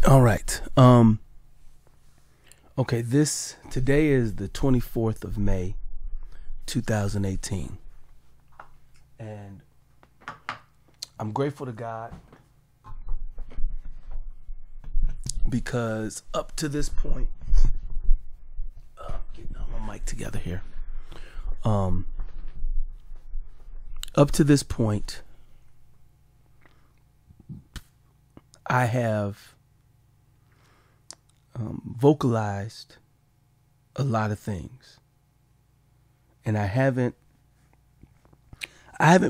All right. Okay, today is the 24th of May, 2018. And I'm grateful to God because up to this point, getting all my mic together here. Up to this point, I have vocalized a lot of things, and I haven't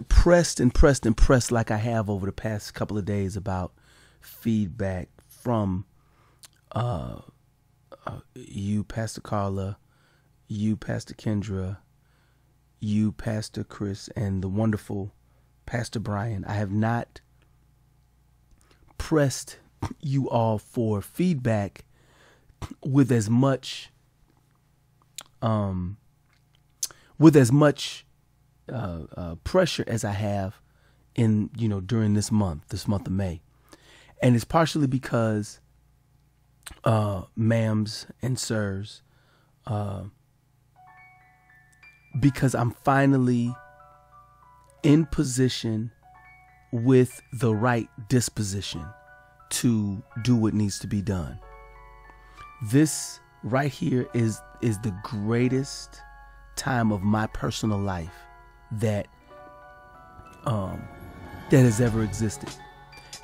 pressed like I have over the past couple of days about feedback from you, Pastor Carla, you, Pastor Kendra, you, Pastor Chris, and the wonderful Pastor Brian. I have not pressed you all for feedback with as much pressure as I have in during this month of May. And it's partially because ma'ams and sirs, because I'm finally in position with the right disposition to do what needs to be done. This right here is the greatest time of my personal life that has ever existed.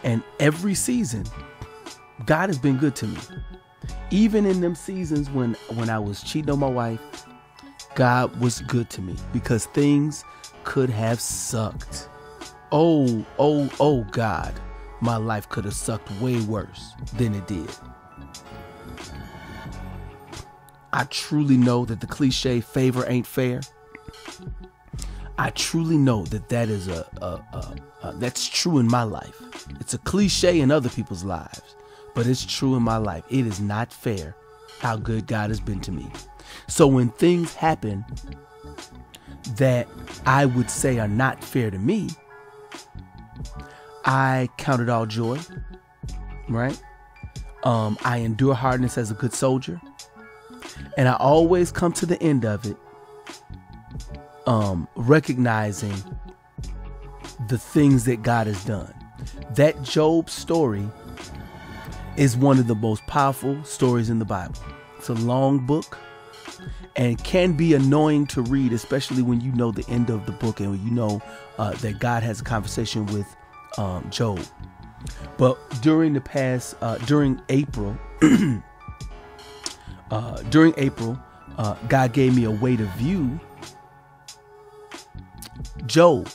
And every season, God has been good to me. Even in them seasons when I was cheating on my wife, God was good to me because things could have sucked. Oh God, my life could have sucked way worse than it did. I truly know that the cliche favor ain't fair. I truly know that is that's true in my life. It's a cliche in other people's lives, but it's true in my life. It is not fair how good God has been to me. So when things happen that I would say are not fair to me, I count it all joy, right? I endure hardness as a good soldier. And I always come to the end of it recognizing the things that God has done. That Job story is one of the most powerful stories in the Bible. It's a long book and can be annoying to read, especially when you know the end of the book and when you know that God has a conversation with Job. But during April, God gave me a way to view Job.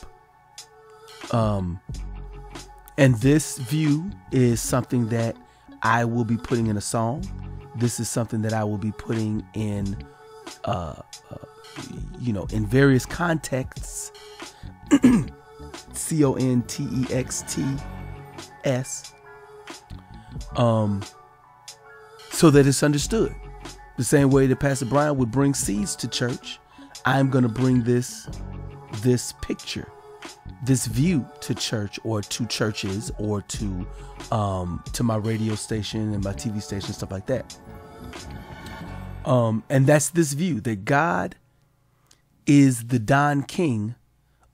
And this view is something that I will be putting in a song. This is something that I will be putting in, in various contexts. CONTEXTS. So that it's understood. The same way that Pastor Brian would bring seeds to church, I'm going to bring this picture, this view to church or to churches or to my radio station and my TV station, stuff like that. And that's this view that God is the Don King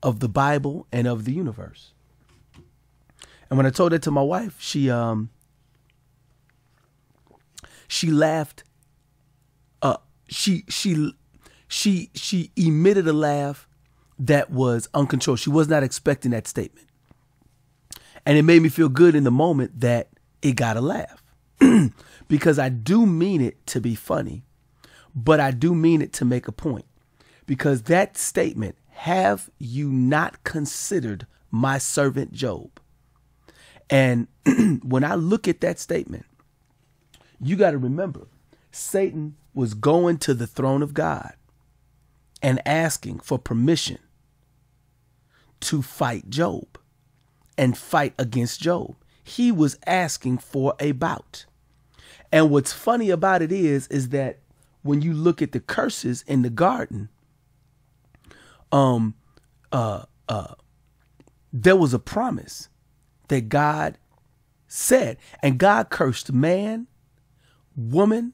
of the Bible and of the universe. And when I told that to my wife, she laughed. She emitted a laugh that was uncontrolled. She was not expecting that statement. And it made me feel good in the moment that it got a laugh. Because I do mean it to be funny, but I do mean it to make a point. Because that statement, have you not considered my servant Job? And when I look at that statement, you got to remember, Satan was going to the throne of God and asking for permission to fight Job and fight against Job. He was asking for a bout. And what's funny about it is that when you look at the curses in the garden, there was a promise that God said. And God cursed man, woman,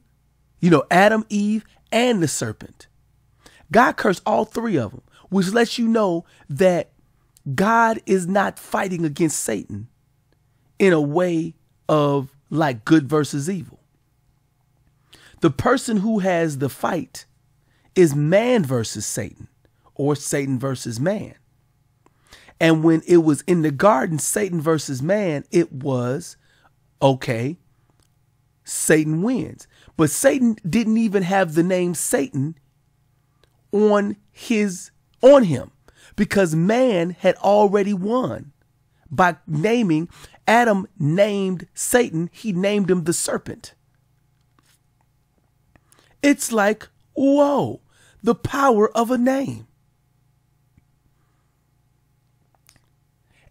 Adam, Eve, and the serpent. God cursed all three of them, which lets you know that God is not fighting against Satan in a way of like good versus evil. The person who has the fight is man versus Satan, or Satan versus man. And when it was in the garden, Satan versus man, it was, okay, Satan wins. But Satan didn't even have the name Satan on him, because man had already won by naming. Adam named Satan, he named him the serpent. It's like, whoa, the power of a name.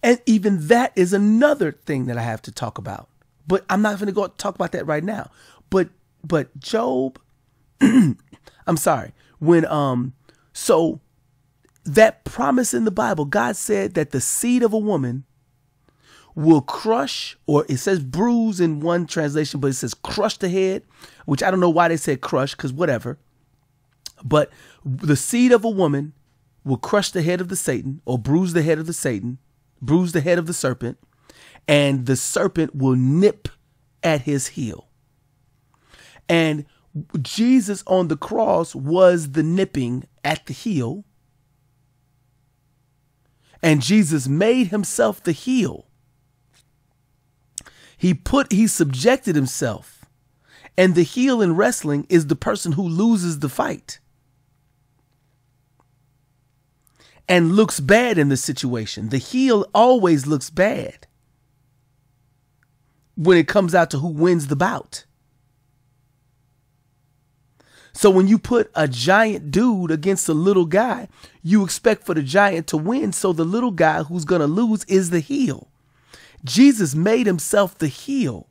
And even that is another thing that I have to talk about. But I'm not going to go talk about that right now. But Job, I'm sorry. So that promise in the Bible, God said that the seed of a woman will crush, or it says bruise in one translation, but it says crush the head, which I don't know why they said crush, because whatever. But the seed of a woman will crush the head of the Satan, or bruise the head of the Satan, bruise the head of the serpent, and the serpent will nip at his heel. And Jesus on the cross was the nipping at the heel. And Jesus made himself the heel. He subjected himself. And the heel in wrestling is the person who loses the fight and looks bad in the situation. The heel always looks bad when it comes out to who wins the bout. So when you put a giant dude against a little guy, you expect for the giant to win. So the little guy who's going to lose is the heel. Jesus made himself the heel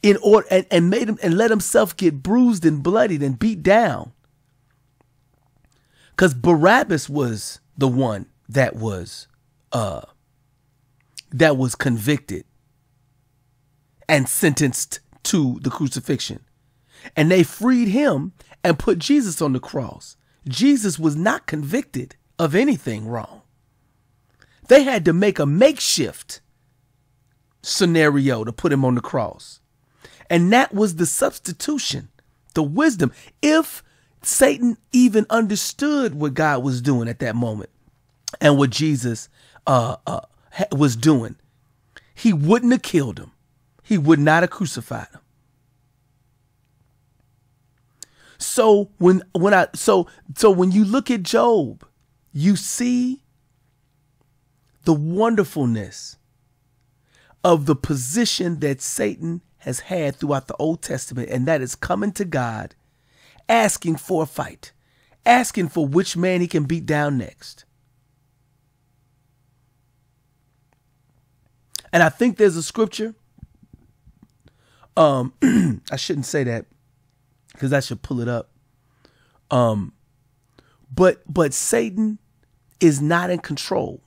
in order and made him and let himself get bruised and bloodied and beat down. Because Barabbas was the one that was convicted and sentenced to the crucifixion. And they freed him and put Jesus on the cross. Jesus was not convicted of anything wrong. They had to make a makeshift scenario to put him on the cross. And that was the substitution, the wisdom. If Satan even understood what God was doing at that moment and what Jesus was doing, he wouldn't have killed him. He would not have crucified him. So when you look at Job, you see the wonderfulness of the position that Satan has had throughout the Old Testament, and that is coming to God, asking for a fight, asking for which man he can beat down next. And I think there's a scripture. I shouldn't say that because I should pull it up. But Satan is not in control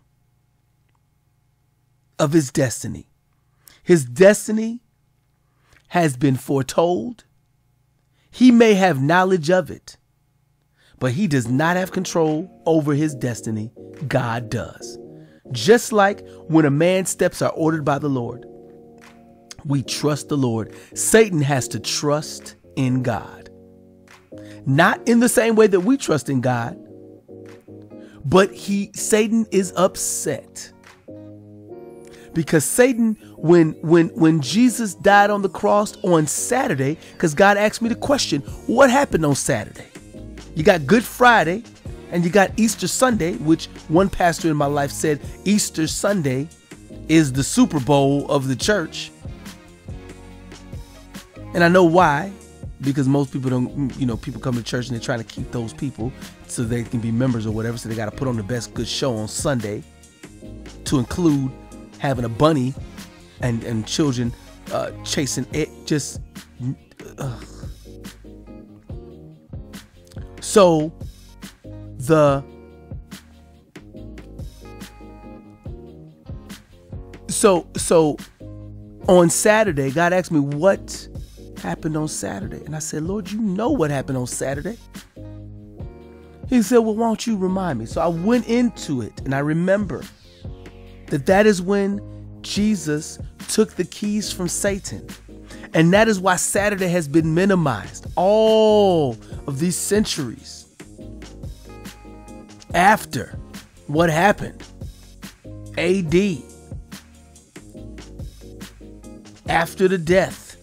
of his destiny. His destiny has been foretold. He may have knowledge of it, but he does not have control over his destiny. God does. Just like when a man's steps are ordered by the Lord, we trust the Lord. Satan has to trust in God. Not in the same way that we trust in God, but Satan is upset. Because Satan, when Jesus died on the cross on Saturday, because God asked me the question, what happened on Saturday? You got Good Friday and you got Easter Sunday, which one pastor in my life said Easter Sunday is the Super Bowl of the church. And I know why, because most people don't, people come to church and they're trying to keep those people so they can be members or whatever. So they got to put on the best good show on Sunday, to include having a bunny and children chasing it. Just so So on Saturday, God asked me what happened on Saturday. And I said, Lord, you know what happened on Saturday. He said, well, why don't you remind me? So I went into it, and I remember that is when Jesus took the keys from Satan. And that is why Saturday has been minimized all of these centuries after what happened. AD. After the death.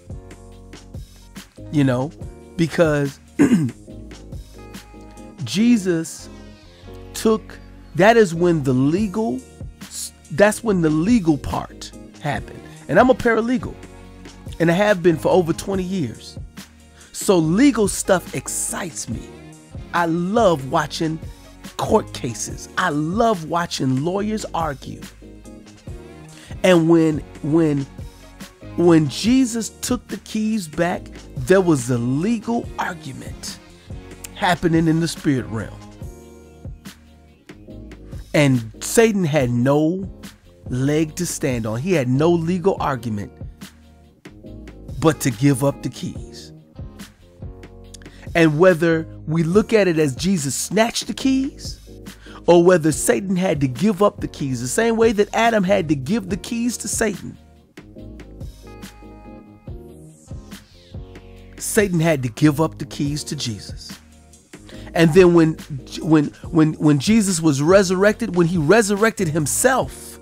You know, because Jesus took, that's when the legal part happened. And I'm a paralegal, and I have been for over 20 years. So legal stuff excites me. I love watching court cases. I love watching lawyers argue. And when Jesus took the keys back, there was a legal argument happening in the spirit realm. And Satan had no leg to stand on. He had no legal argument but to give up the keys. And whether we look at it as Jesus snatched the keys, or whether Satan had to give up the keys, the same way that Adam had to give the keys to Satan, Satan had to give up the keys to Jesus. And then when Jesus was resurrected, when he resurrected himself,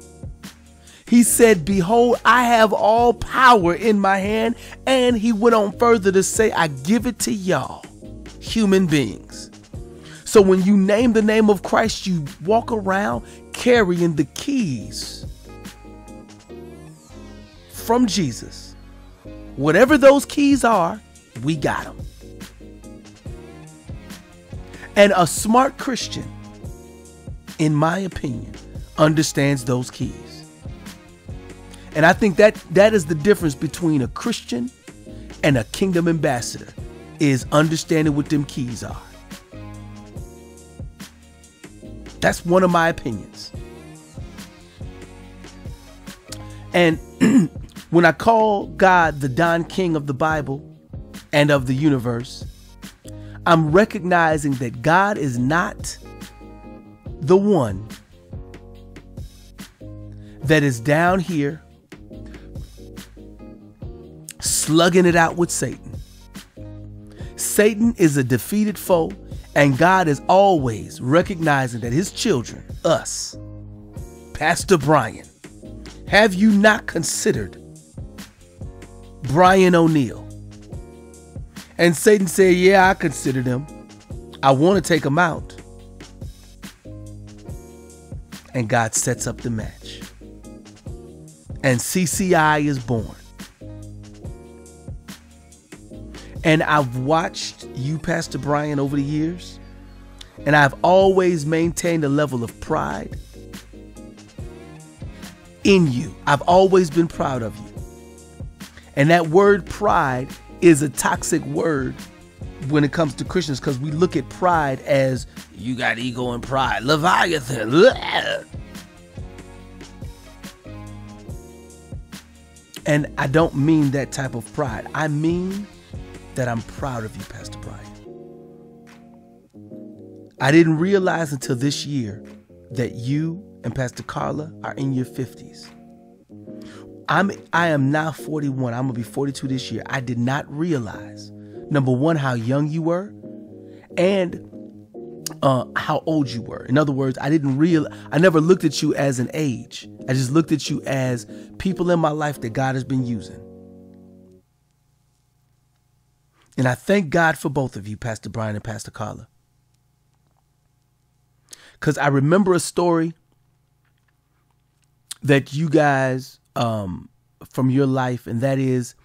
he said, behold, I have all power in my hand. And he went on further to say, I give it to y'all, human beings. So when you name the name of Christ, you walk around carrying the keys from Jesus. Whatever those keys are, we got them. And a smart Christian, in my opinion, understands those keys. And I think that is the difference between a Christian and a kingdom ambassador, is understanding what them keys are. That's one of my opinions. And when I call God the Don King of the Bible and of the universe, I'm recognizing that God is not the one that is down here slugging it out with Satan. Satan is a defeated foe, and God is always recognizing that his children, us, Pastor Brian, have you not considered Brian O'Neill? And Satan said, yeah, I considered him. I want to take him out. And God sets up the match. And CCI is born. And I've watched you, Pastor Brian, over the years. And I've always maintained a level of pride in you. I've always been proud of you. And that word pride is a toxic word when it comes to Christians, because we look at pride as, you got ego and pride, Leviathan. And I don't mean that type of pride. I mean that I'm proud of you, Pastor Brian. I didn't realize until this year that you and Pastor Carla are in your 50s. I am now 41. I'm going to be 42 this year. I did not realize, number one, how young you were, and how old you were. In other words, I never looked at you as an age. I just looked at you as people in my life that God has been using. And I thank God for both of you, Pastor Brian and Pastor Carla. Because I remember a story that you guys, from your life, and that is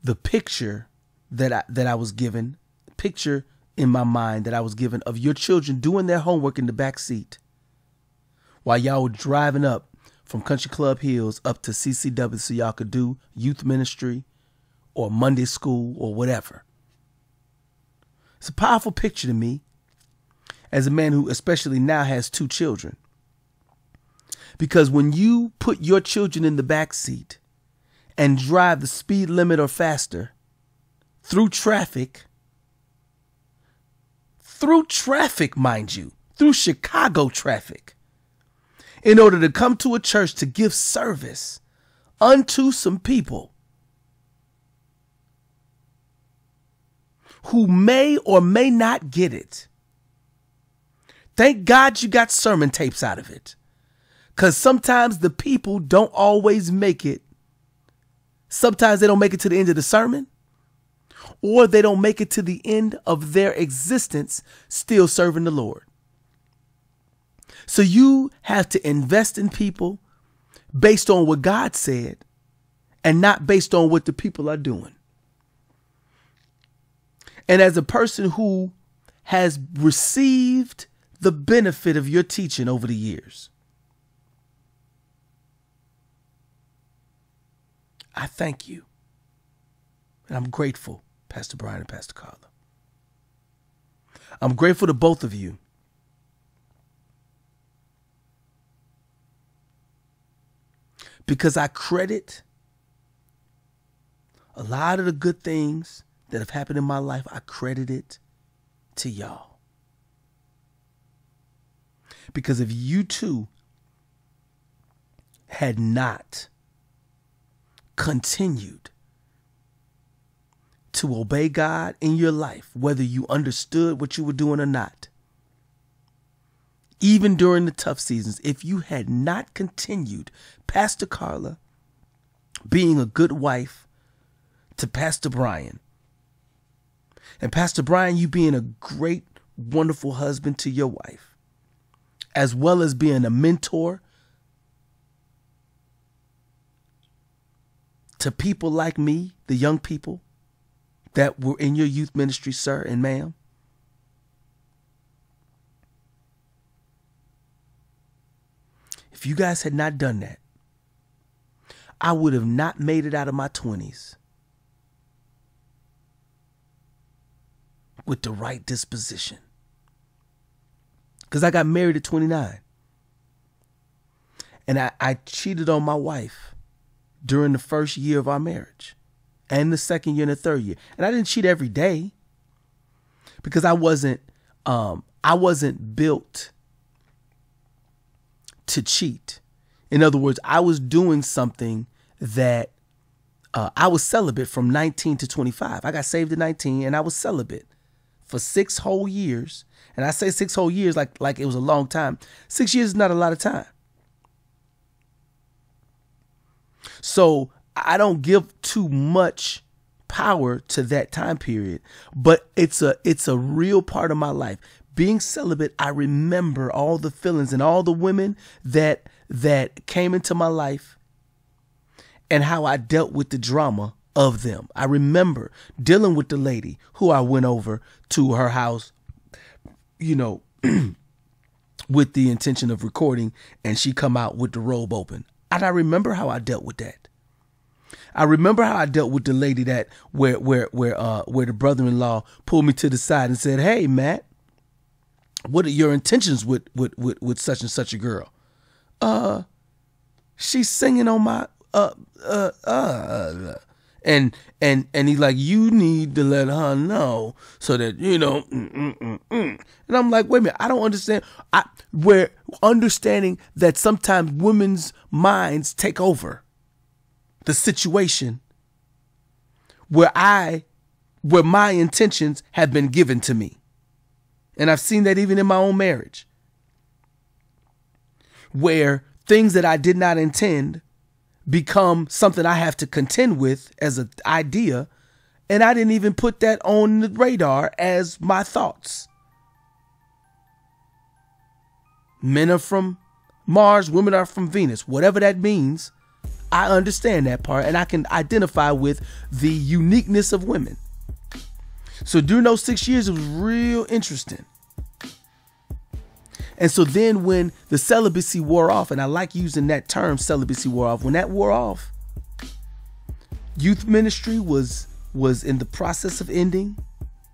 the picture that I was given, picture in my mind that I was given of your children doing their homework in the back seat while y'all were driving up from Country Club Hills up to CCW so y'all could do youth ministry or Monday school or whatever. It's a powerful picture to me as a man who especially now has 2 children, Because when you put your children in the back seat and drive the speed limit or faster through traffic, mind you, through Chicago traffic, in order to come to a church to give service unto some people who may or may not get it. Thank God you got sermon tapes out of it. Because sometimes the people don't always make it. Sometimes they don't make it to the end of the sermon, or they don't make it to the end of their existence still serving the Lord. So you have to invest in people based on what God said and not based on what the people are doing. And as a person who has received the benefit of your teaching over the years, I thank you. And I'm grateful, Pastor Brian and Pastor Carla. I'm grateful to both of you. Because I credit a lot of the good things that have happened in my life, I credit it to y'all. Because if you two had not continued to obey God in your life, whether you understood what you were doing or not, even during the tough seasons, if you had not continued, Pastor Carla being a good wife to Pastor Brian, and Pastor Brian, you being a great, wonderful husband to your wife, as well as being a mentor to people like me, the young people that were in your youth ministry, sir and ma'am. If you guys had not done that, I would have not made it out of my 20s with the right disposition. Because I got married at 29. And I cheated on my wife during the first year of our marriage and the second year and the third year. And I didn't cheat every day because I wasn't built to cheat. In other words, I was doing something that I was celibate from 19 to 25. I got saved at 19 and I was celibate for 6 whole years. And I say 6 whole years like it was a long time. 6 years is not a lot of time. So I don't give too much power to that time period, but it's a real part of my life. Being celibate, I remember all the feelings and all the women that came into my life and how I dealt with the drama of them. I remember dealing with the lady who I went over to her house, you know, with the intention of recording, and she come out with the robe open. And I remember how I dealt with that. I remember how I dealt with the lady that where the brother-in-law pulled me to the side and said, "Hey, Matt, what are your intentions with such and such a girl? She's singing on my and he's like, you need to let her know so that, you know, And I'm like, wait a minute, I don't understand. We're understanding that sometimes women's minds take over the situation where my intentions have been given to me. And I've seen that even in my own marriage, where things that I did not intend become something I have to contend with as an idea. And I didn't even put that on the radar as my thoughts. Men are from Mars, women are from Venus, whatever that means. I understand that part, and I can identify with the uniqueness of women. So during those 6 years, it was real interesting. And so then when the celibacy wore off, and I like using that term, celibacy wore off, when that wore off, youth ministry was in the process of ending.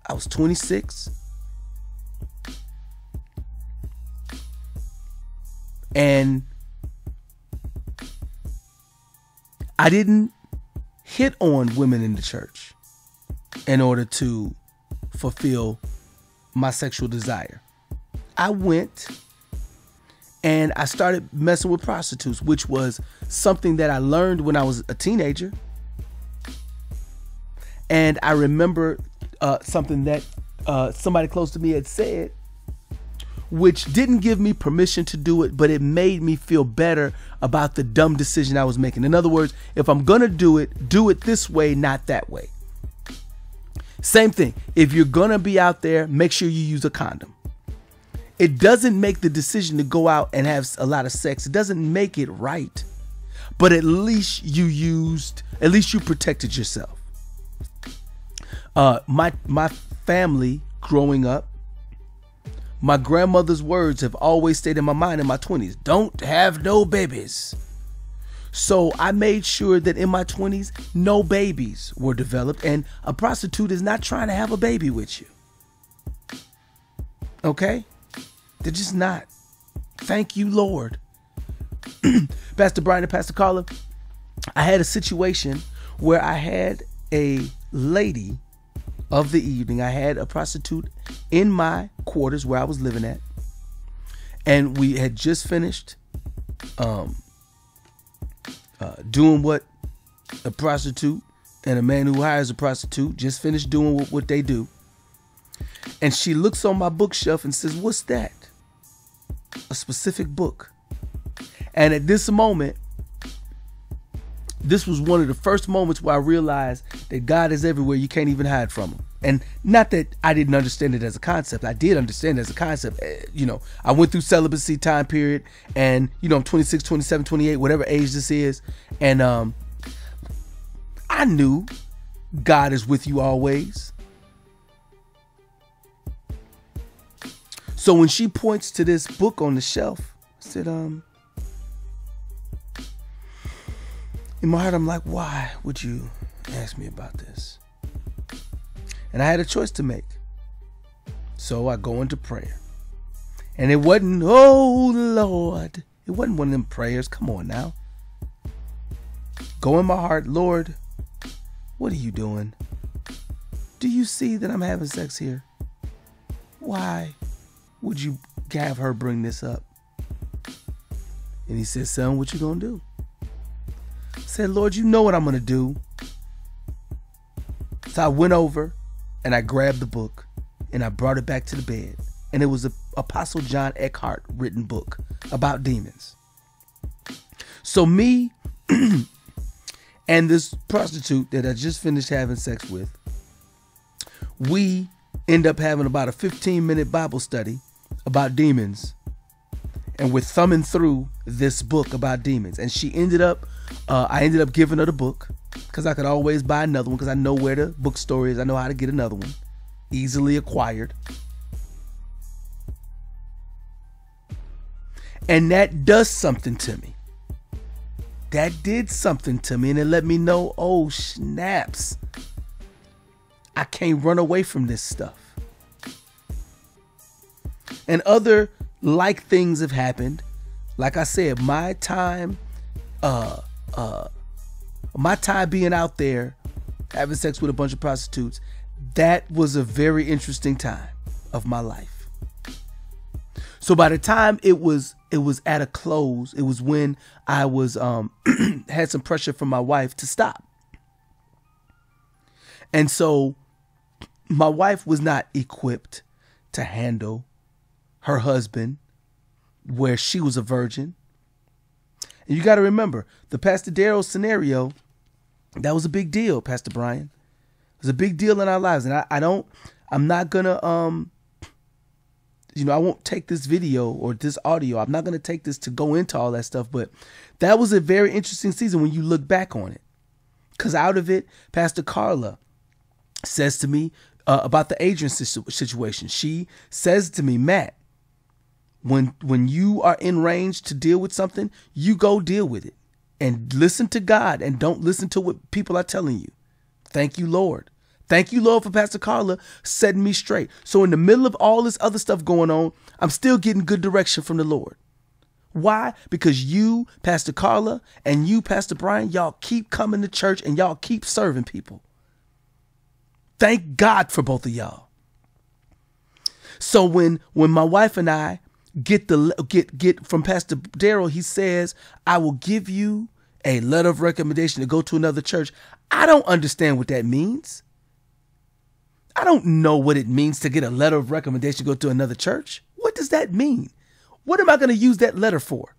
I was 26. And I didn't hit on women in the church in order to fulfill my sexual desire. I went and I started messing with prostitutes, which was something that I learned when I was a teenager. And I remember something that somebody close to me had said, which didn't give me permission to do it, but it made me feel better about the dumb decision I was making. In other words, if I'm going to do it this way, not that way. Same thing. If you're going to be out there, make sure you use a condom. It doesn't make the decision to go out and have a lot of sex. It doesn't make it right, but at least you protected yourself. My family growing up, my grandmother's words have always stayed in my mind in my 20s. Don't have no babies. So I made sure that in my 20s, no babies were developed. And a prostitute is not trying to have a baby with you. Okay? They're just not. Thank you, Lord. Pastor Brian and Pastor Carla, I had a situation where I had a lady of the evening. I had a prostitute in my quarters where I was living at, and we had just finished doing what a prostitute and a man who hires a prostitute just finished doing what they do. And she looks on my bookshelf and says, "What's that?" A specific book. And at this moment, this was one of the first moments where I realized that God is everywhere. You can't even hide from him. And not that I didn't understand it as a concept. I did understand it as a concept. You know, I went through celibacy time period, and, you know, I'm 26, 27, 28, whatever age this is. And I knew God is with you always. So when she points to this book on the shelf, I said, in my heart, I'm like, why would you ask me about this? And I had a choice to make. So I go into prayer. And it wasn't, oh Lord, it wasn't one of them prayers. Come on now. Go in my heart, Lord, what are you doing? Do you see that I'm having sex here? Why would you have her bring this up? And he said, son, what you gonna do? I said, Lord, you know what I'm gonna do. So I went over and I grabbed the book and I brought it back to the bed. And it was a Apostle John Eckhart written book about demons. So me and this prostitute that I just finished having sex with, we end up having about a 15-minute Bible study about demons. And we're thumbing through this book about demons. And she ended up, I ended up giving her the book because I could always buy another one because I know where the bookstore is. I know how to get another one. Easily acquired. And that does something to me. That did something to me, and it let me know, oh, snaps. I can't run away from this stuff. And other like things have happened. Like I said, my time being out there having sex with a bunch of prostitutes, that was a very interesting time of my life. So by the time it was at a close, it was when I was had some pressure from my wife to stop. And so my wife was not equipped to handle her husband where she was a virgin. And you got to remember, the Pastor Darrell scenario, that was a big deal, Pastor Brian. It was a big deal in our lives. And I'm not going to, I won't take this video or this audio. I'm not going to take this to go into all that stuff. But that was a very interesting season when you look back on it. Because out of it, Pastor Carla says to me about the Adrian situation. She says to me, Matt, when you are in range to deal with something, you go deal with it. And listen to God and don't listen to what people are telling you. Thank you, Lord. Thank you, Lord, for Pastor Carla setting me straight. So in the middle of all this other stuff going on, I'm still getting good direction from the Lord. Why? Because you, Pastor Carla, and you, Pastor Brian, y'all keep coming to church and y'all keep serving people. Thank God for both of y'all. So when my wife and I get from Pastor Darrell, he says, I will give you a letter of recommendation to go to another church. I don't understand what that means. I don't know what it means to get a letter of recommendation to go to another church. What does that mean? What am I going to use that letter for?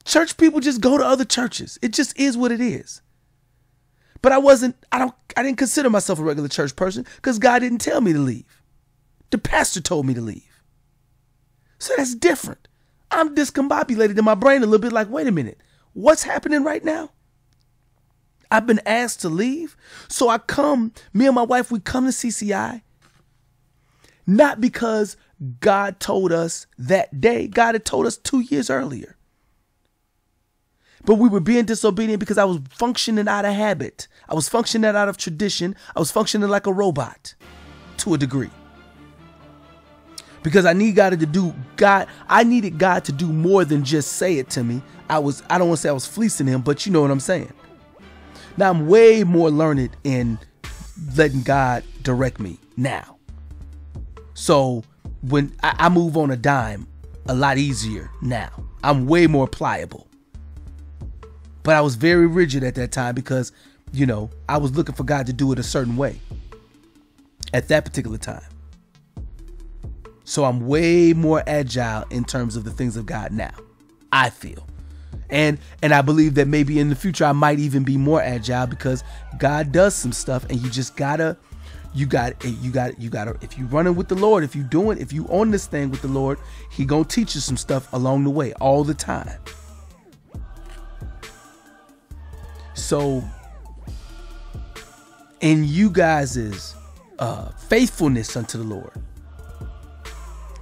Church people just go to other churches. It just is what it is. But I didn't consider myself a regular church person because God didn't tell me to leave. The pastor told me to leave. So that's different. I'm discombobulated in my brain a little bit like, wait a minute, what's happening right now? I've been asked to leave. So me and my wife, we come to CCI, not because God told us that day. God had told us 2 years earlier. But we were being disobedient because I was functioning out of habit. I was functioning out of tradition. I was functioning like a robot to a degree. Because I needed God to do more than just say it to me. I don't want to say I was fleecing him, but you know what I'm saying. Now I'm way more learned in letting God direct me now. So when I move on a dime a lot easier now, I'm way more pliable. But I was very rigid at that time because, I was looking for God to do it a certain way at that particular time. So I'm way more agile in terms of the things of God now, I feel. And I believe that maybe in the future I might even be more agile because God does some stuff and you just gotta, if you running with the Lord, if you on this thing with the Lord, he gonna teach you some stuff along the way all the time. So in you guys' faithfulness unto the Lord,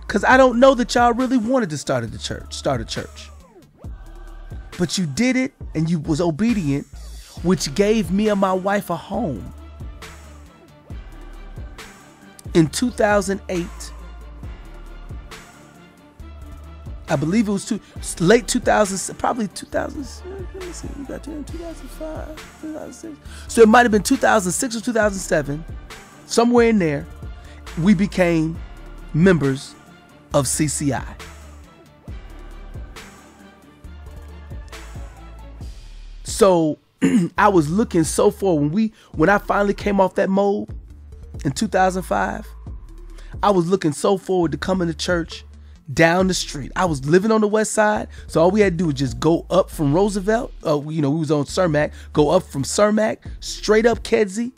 because I don't know that y'all really wanted to start a church. But you did it and you was obedient, which gave me and my wife a home. In 2008, I believe it was late 2000, probably 2000. Let me see, we got here in 2005, 2006. So it might have been 2006 or 2007, somewhere in there. We became members of CCI. So I was looking so forward when I finally came off that mold in 2005. I was looking so forward to coming to church down the street. I was living on the west side, so all we had to do was just go up from Roosevelt. We was on Cermak. Go up from Cermak, straight up Kedzie,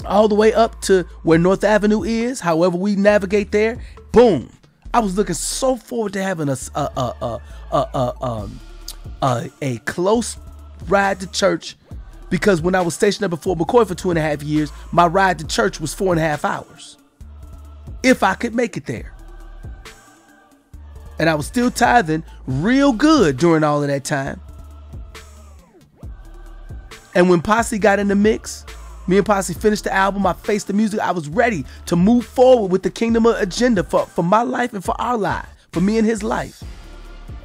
all the way up to where North Avenue is. However we navigate there, boom. I was looking so forward to having a close ride to church, because when I was stationed up at Fort McCoy for 2.5 years, my ride to church was 4.5 hours, if I could make it there. And I was still tithing real good during all of that time. And when Posse got in the mix, me and Posse finished the album, I faced the music, I was ready to move forward with the kingdom agenda for my life and for our life, for me and his life.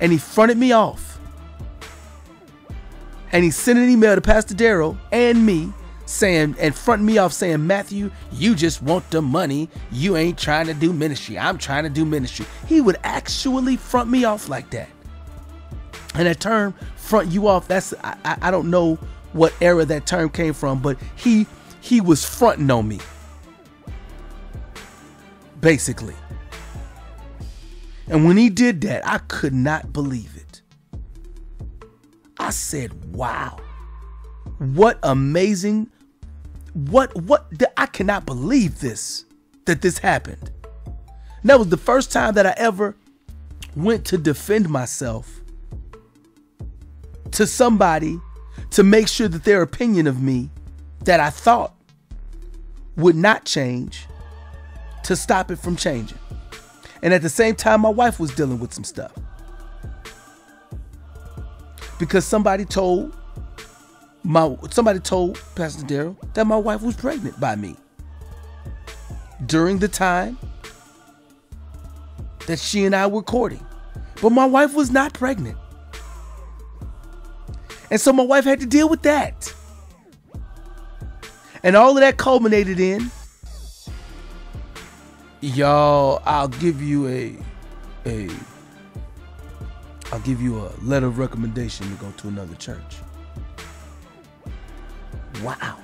And he fronted me off. And he sent an email to Pastor Darrell and me fronting me off saying, Matthew, you just want the money. You ain't trying to do ministry. I'm trying to do ministry. He would actually front me off like that. And that term, front you off, I don't know what era that term came from, but he was fronting on me, basically. And when he did that, I could not believe it. I said, wow, what amazing, I cannot believe that this happened. And that was the first time that I ever went to defend myself to somebody to make sure that their opinion of me that I thought would not change, to stop it from changing. And at the same time, my wife was dealing with some stuff. Because somebody told Pastor Darrell that my wife was pregnant by me during the time that she and I were courting. But my wife was not pregnant. And so my wife had to deal with that. And all of that culminated in, y'all, I'll give you a letter of recommendation to go to another church. Wow.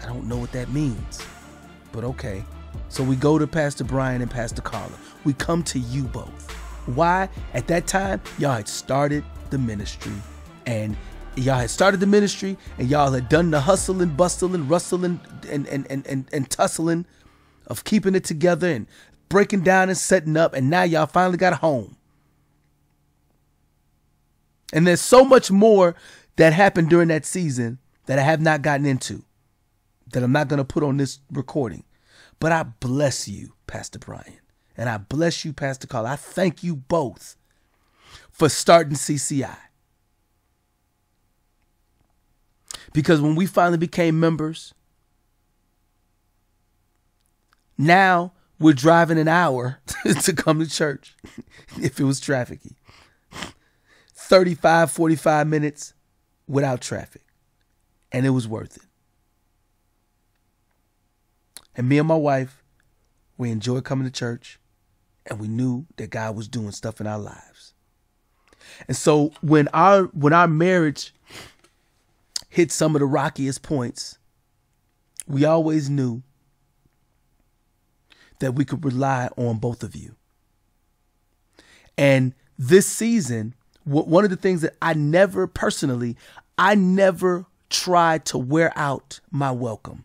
I don't know what that means, but okay. So we go to Pastor Brian and Pastor Carla. We come to you both. Why? At that time, y'all had started the ministry, and y'all had done the hustling, bustling, rustling, and tussling of keeping it together and breaking down and setting up, and now y'all finally got a home. And there's so much more that happened during that season that I have not gotten into, that I'm not going to put on this recording. But I bless you, Pastor Brian, and I bless you, Pastor Carla. I thank you both for starting CCI. Because when we finally became members, now we're driving an hour to come to church if it was trafficy. 35, 45 minutes without traffic. And it was worth it. And me and my wife, we enjoyed coming to church, and we knew that God was doing stuff in our lives. And so when our marriage hit some of the rockiest points, we always knew that we could rely on both of you. And this season, one of the things that I never tried to wear out my welcome.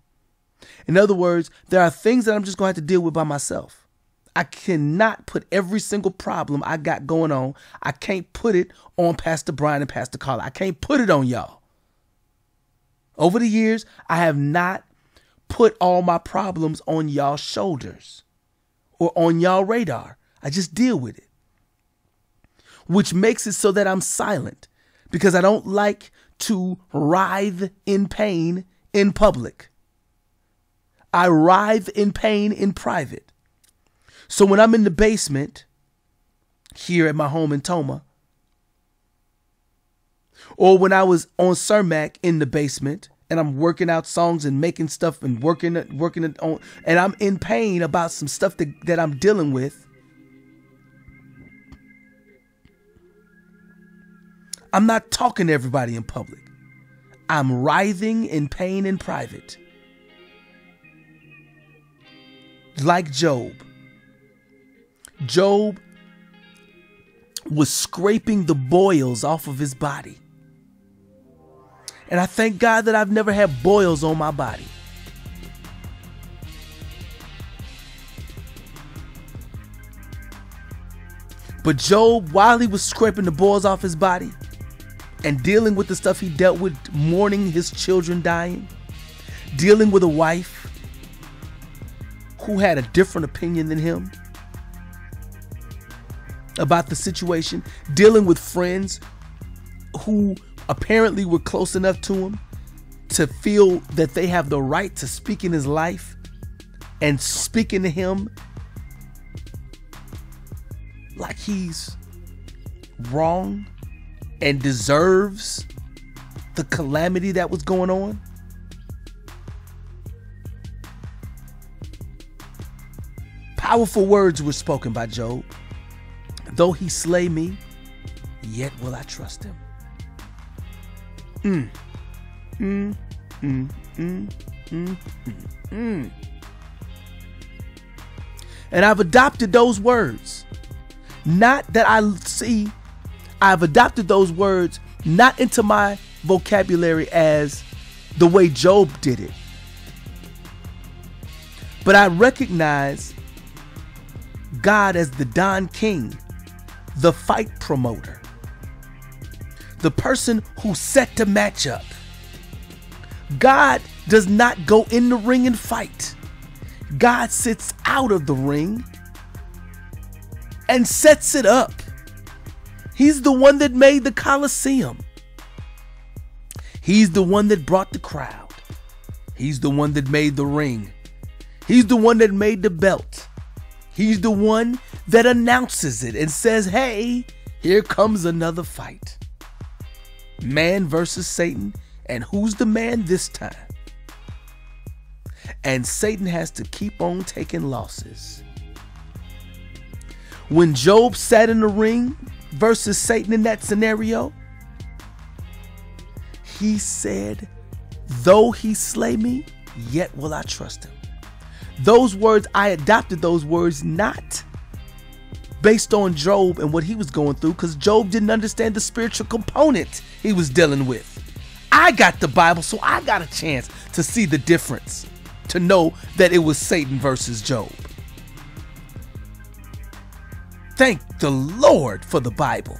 In other words, there are things that I'm just going to have to deal with by myself. I cannot put every single problem I got going on. I can't put it on Pastor Brian and Pastor Carla. I can't put it on y'all. Over the years, I have not put all my problems on y'all's shoulders or on y'all radar. I just deal with it, which makes it so that I'm silent, because I don't like to writhe in pain in public. I writhe in pain in private. So when I'm in the basement here at my home in Toma, or when I was on Cermak in the basement and I'm working out songs and making stuff and working it on, and I'm in pain about some stuff that I'm dealing with, I'm not talking to everybody in public. I'm writhing in pain in private. Like Job. Job was scraping the boils off of his body. And I thank God that I've never had boils on my body. But Job, while he was scraping the boils off his body and dealing with the stuff he dealt with, mourning his children dying, dealing with a wife who had a different opinion than him about the situation, dealing with friends who apparently were close enough to him to feel that they have the right to speak in his life and speaking to him like he's wrong and deserves the calamity that was going on. Powerful words were spoken by Job. Though he slay me, yet will I trust him. And I've adopted those words. Not that I've adopted those words not into my vocabulary as the way Job did it. But I recognize God as the Don King, the fight promoter, the person who set the matchup. God does not go in the ring and fight. God sits out of the ring and sets it up. He's the one that made the Colosseum. He's the one that brought the crowd. He's the one that made the ring. He's the one that made the belt. He's the one that announces it and says, hey, here comes another fight. Man versus Satan. And who's the man this time? And Satan has to keep on taking losses. When Job sat in the ring versus Satan in that scenario, he said, though he slay me, yet will I trust him. Those words, I adopted those words not based on Job and what he was going through, because Job didn't understand the spiritual component he was dealing with. I got the Bible, so I got a chance to see the difference, to know that it was Satan versus Job. Thank the Lord for the Bible,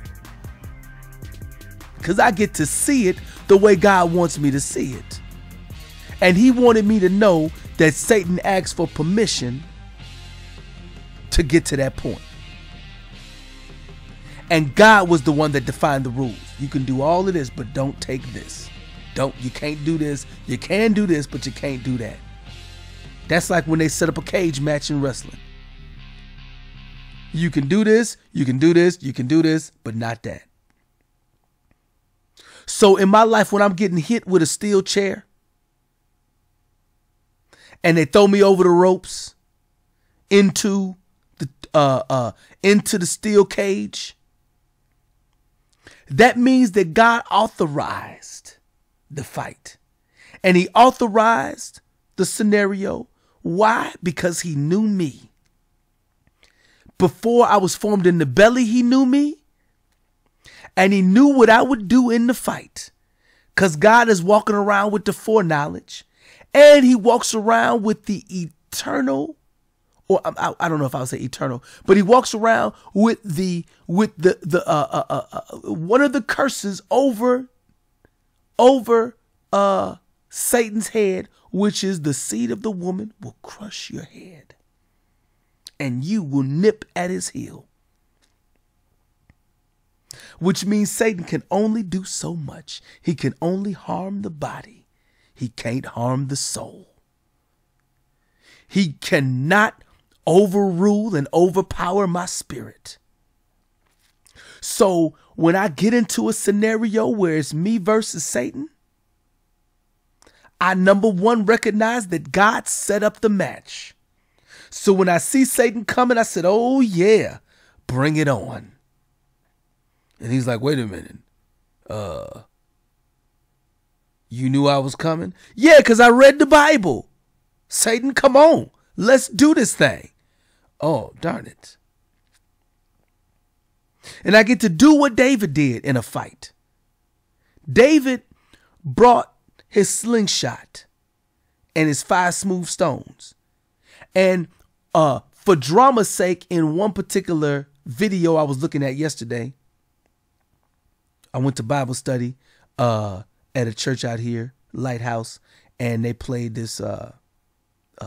because I get to see it the way God wants me to see it. And he wanted me to know that Satan asked for permission to get to that point. And God was the one that defined the rules. You can do all of this, but don't take this. You can't do this. You can do this, but you can't do that. That's like when they set up a cage match in wrestling. You can do this, you can do this, you can do this, but not that. So in my life, when I'm getting hit with a steel chair and they throw me over the ropes into the steel cage, that means that God authorized the fight. And he authorized the scenario. Why? Because he knew me. Before I was formed in the belly, he knew me. And he knew what I would do in the fight. Because God is walking around with the foreknowledge. And he walks around with the eternal, or I don't know if I would say eternal, but he walks around with one of the curses over Satan's head, which is the seed of the woman will crush your head and you will nip at his heel. Which means Satan can only do so much. He can only harm the body. He can't harm the soul. He cannot overrule and overpower my spirit. So when I get into a scenario where it's me versus Satan, I, number one, recognize that God set up the match. So when I see Satan coming, I said, oh yeah, bring it on. And he's like, wait a minute. You knew I was coming? Yeah, because I read the Bible. Satan, come on. Let's do this thing. Oh, darn it. And I get to do what David did in a fight. David brought his slingshot and his 5 smooth stones. And for drama's sake, in one particular video I was looking at yesterday, I went to Bible study at a church out here, Lighthouse, and they played this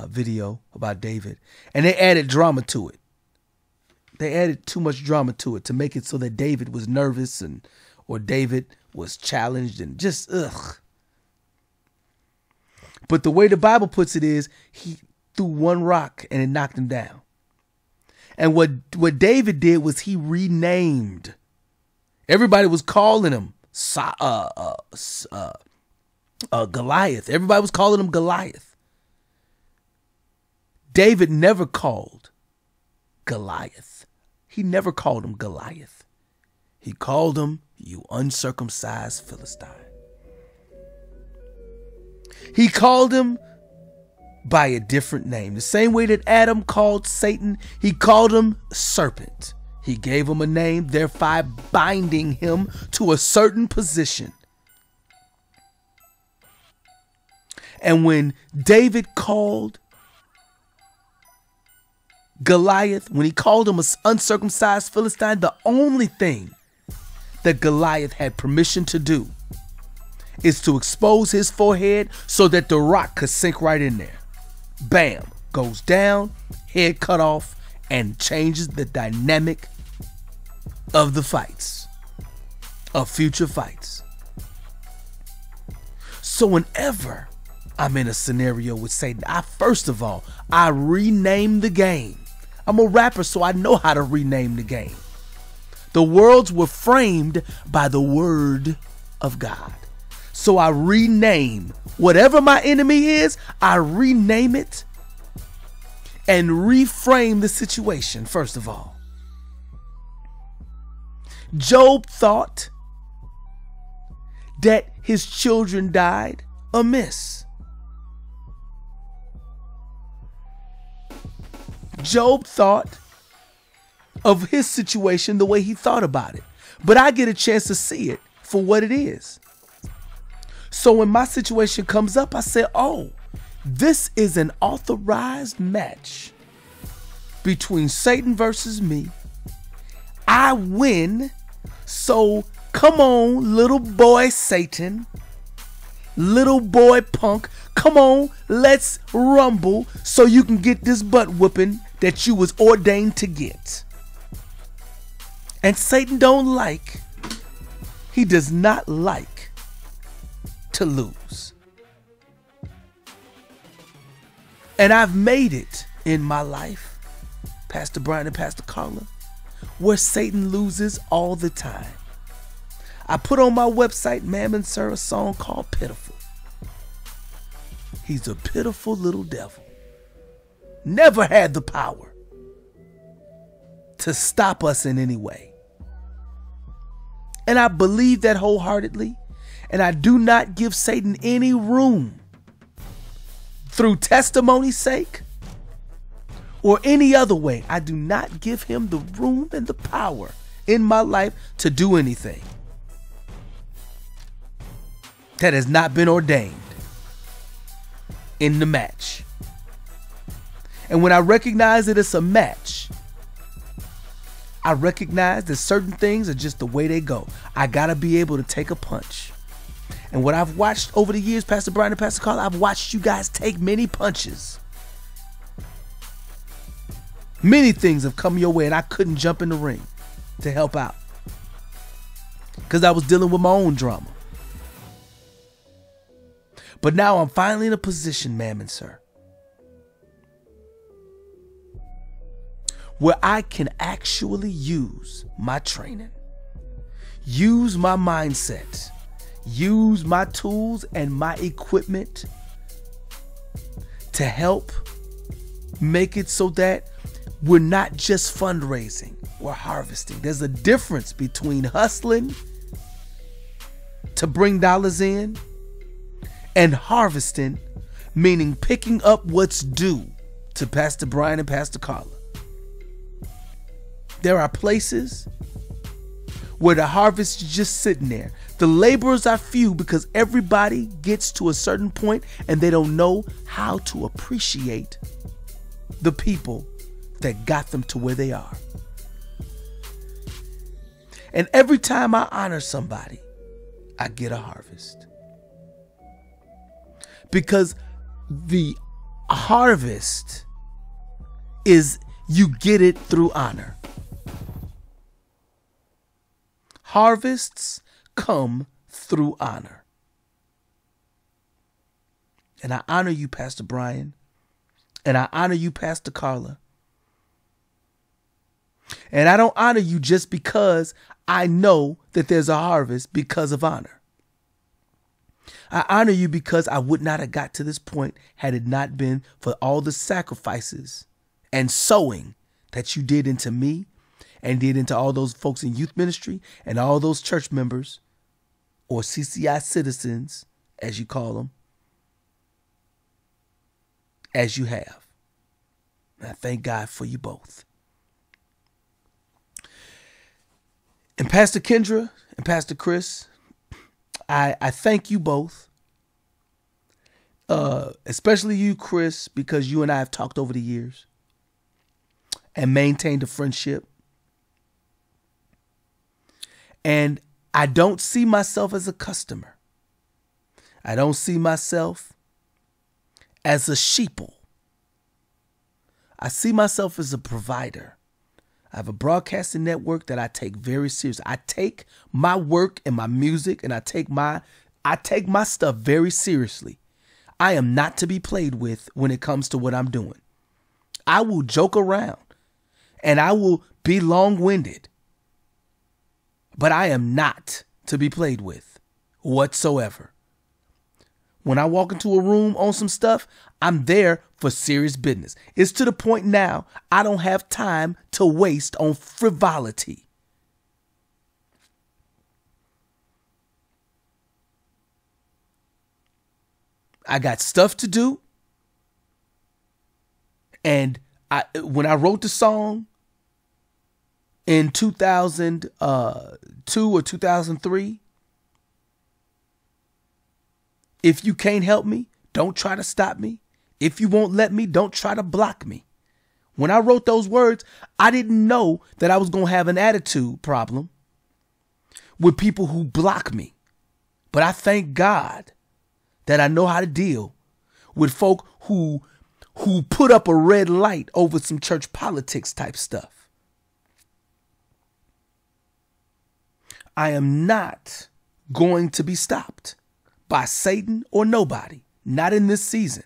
video about David. And they added drama to it. They added too much drama to it to make it so that David was nervous or David was challenged and just ugh. But the way the Bible puts it is he threw one rock and it knocked him down. And what David did was he renamed. Everybody was calling him Goliath. Everybody was calling him Goliath. David never called Goliath. He never called him Goliath. He called him, you uncircumcised Philistine. He called him by a different name. The same way that Adam called Satan, he called him serpent. He gave him a name, thereby binding him to a certain position. And when David called Goliath, when he called him an uncircumcised Philistine, the only thing that Goliath had permission to do is to expose his forehead so that the rock could sink right in there. Bam, goes down, head cut off, and changes the dynamic of the fights, of future fights. So whenever I'm in a scenario with Satan, first of all, I rename the game. I'm a rapper, so I know how to rename the game. The worlds were framed by the word of God. So I rename whatever my enemy is, I rename it and reframe the situation, first of all. Job thought that his children died amiss. Job thought of his situation the way he thought about it. But I get a chance to see it for what it is. So when my situation comes up, I say, oh, this is an authorized match between Satan versus me. I win. So come on, little boy Satan, little boy punk, come on, let's rumble so you can get this butt whooping that you was ordained to get. And Satan he does not like to lose. And I've made it in my life, Pastor Brian and Pastor Carla, where Satan loses all the time. I put on my website, Ma'am and Sir, a song called Pitiful. He's a pitiful little devil. Never had the power to stop us in any way. And I believe that wholeheartedly. And I do not give Satan any room through testimony's sake or any other way. I do not give him the room and the power in my life to do anything that has not been ordained in the match. And when I recognize that it's a match, I recognize that certain things are just the way they go. I gotta be able to take a punch. And what I've watched over the years, Pastor Brian and Pastor Carla, I've watched you guys take many punches. Many things have come your way and I couldn't jump in the ring to help out because I was dealing with my own drama. But now I'm finally in a position, ma'am and sir, where I can actually use my training, use my mindset, use my tools and my equipment to help make it so that we're not just fundraising, we're harvesting. There's a difference between hustling to bring dollars in and harvesting, meaning picking up what's due to Pastor Brian and Pastor Carla. There are places where the harvest is just sitting there. The laborers are few because everybody gets to a certain point and they don't know how to appreciate the people that got them to where they are. And every time I honor somebody, I get a harvest. Because the harvest is you get it through honor. Harvests come through honor. And I honor you, Pastor Brian. And I honor you, Pastor Carla. And I don't honor you just because I know that there's a harvest because of honor. I honor you because I would not have got to this point had it not been for all the sacrifices and sowing that you did into me and did into all those folks in youth ministry and all those church members or CCI citizens, as you call them, as you have. And I thank God for you both. And Pastor Kendra and Pastor Chris, I thank you both, especially you, Chris, because you and I have talked over the years and maintained a friendship. And I don't see myself as a customer. I don't see myself as a sheeple. I see myself as a provider. I have a broadcasting network that I take very seriously. I take my work and my music and I take my stuff very seriously. I am not to be played with when it comes to what I'm doing. I will joke around. and I will be long-winded, but I am not to be played with whatsoever. When I walk into a room on some stuff, I'm there for serious business. It's to the point now I don't have time to waste on frivolity. I got stuff to do. And when I wrote the song in 2002 or 2003, if you can't help me, don't try to stop me. If you won't let me, don't try to block me. When I wrote those words, I didn't know that I was going to have an attitude problem with people who block me. But I thank God that I know how to deal with folk who put up a red light over some church politics type stuff. I am not going to be stopped by Satan or nobody, not in this season.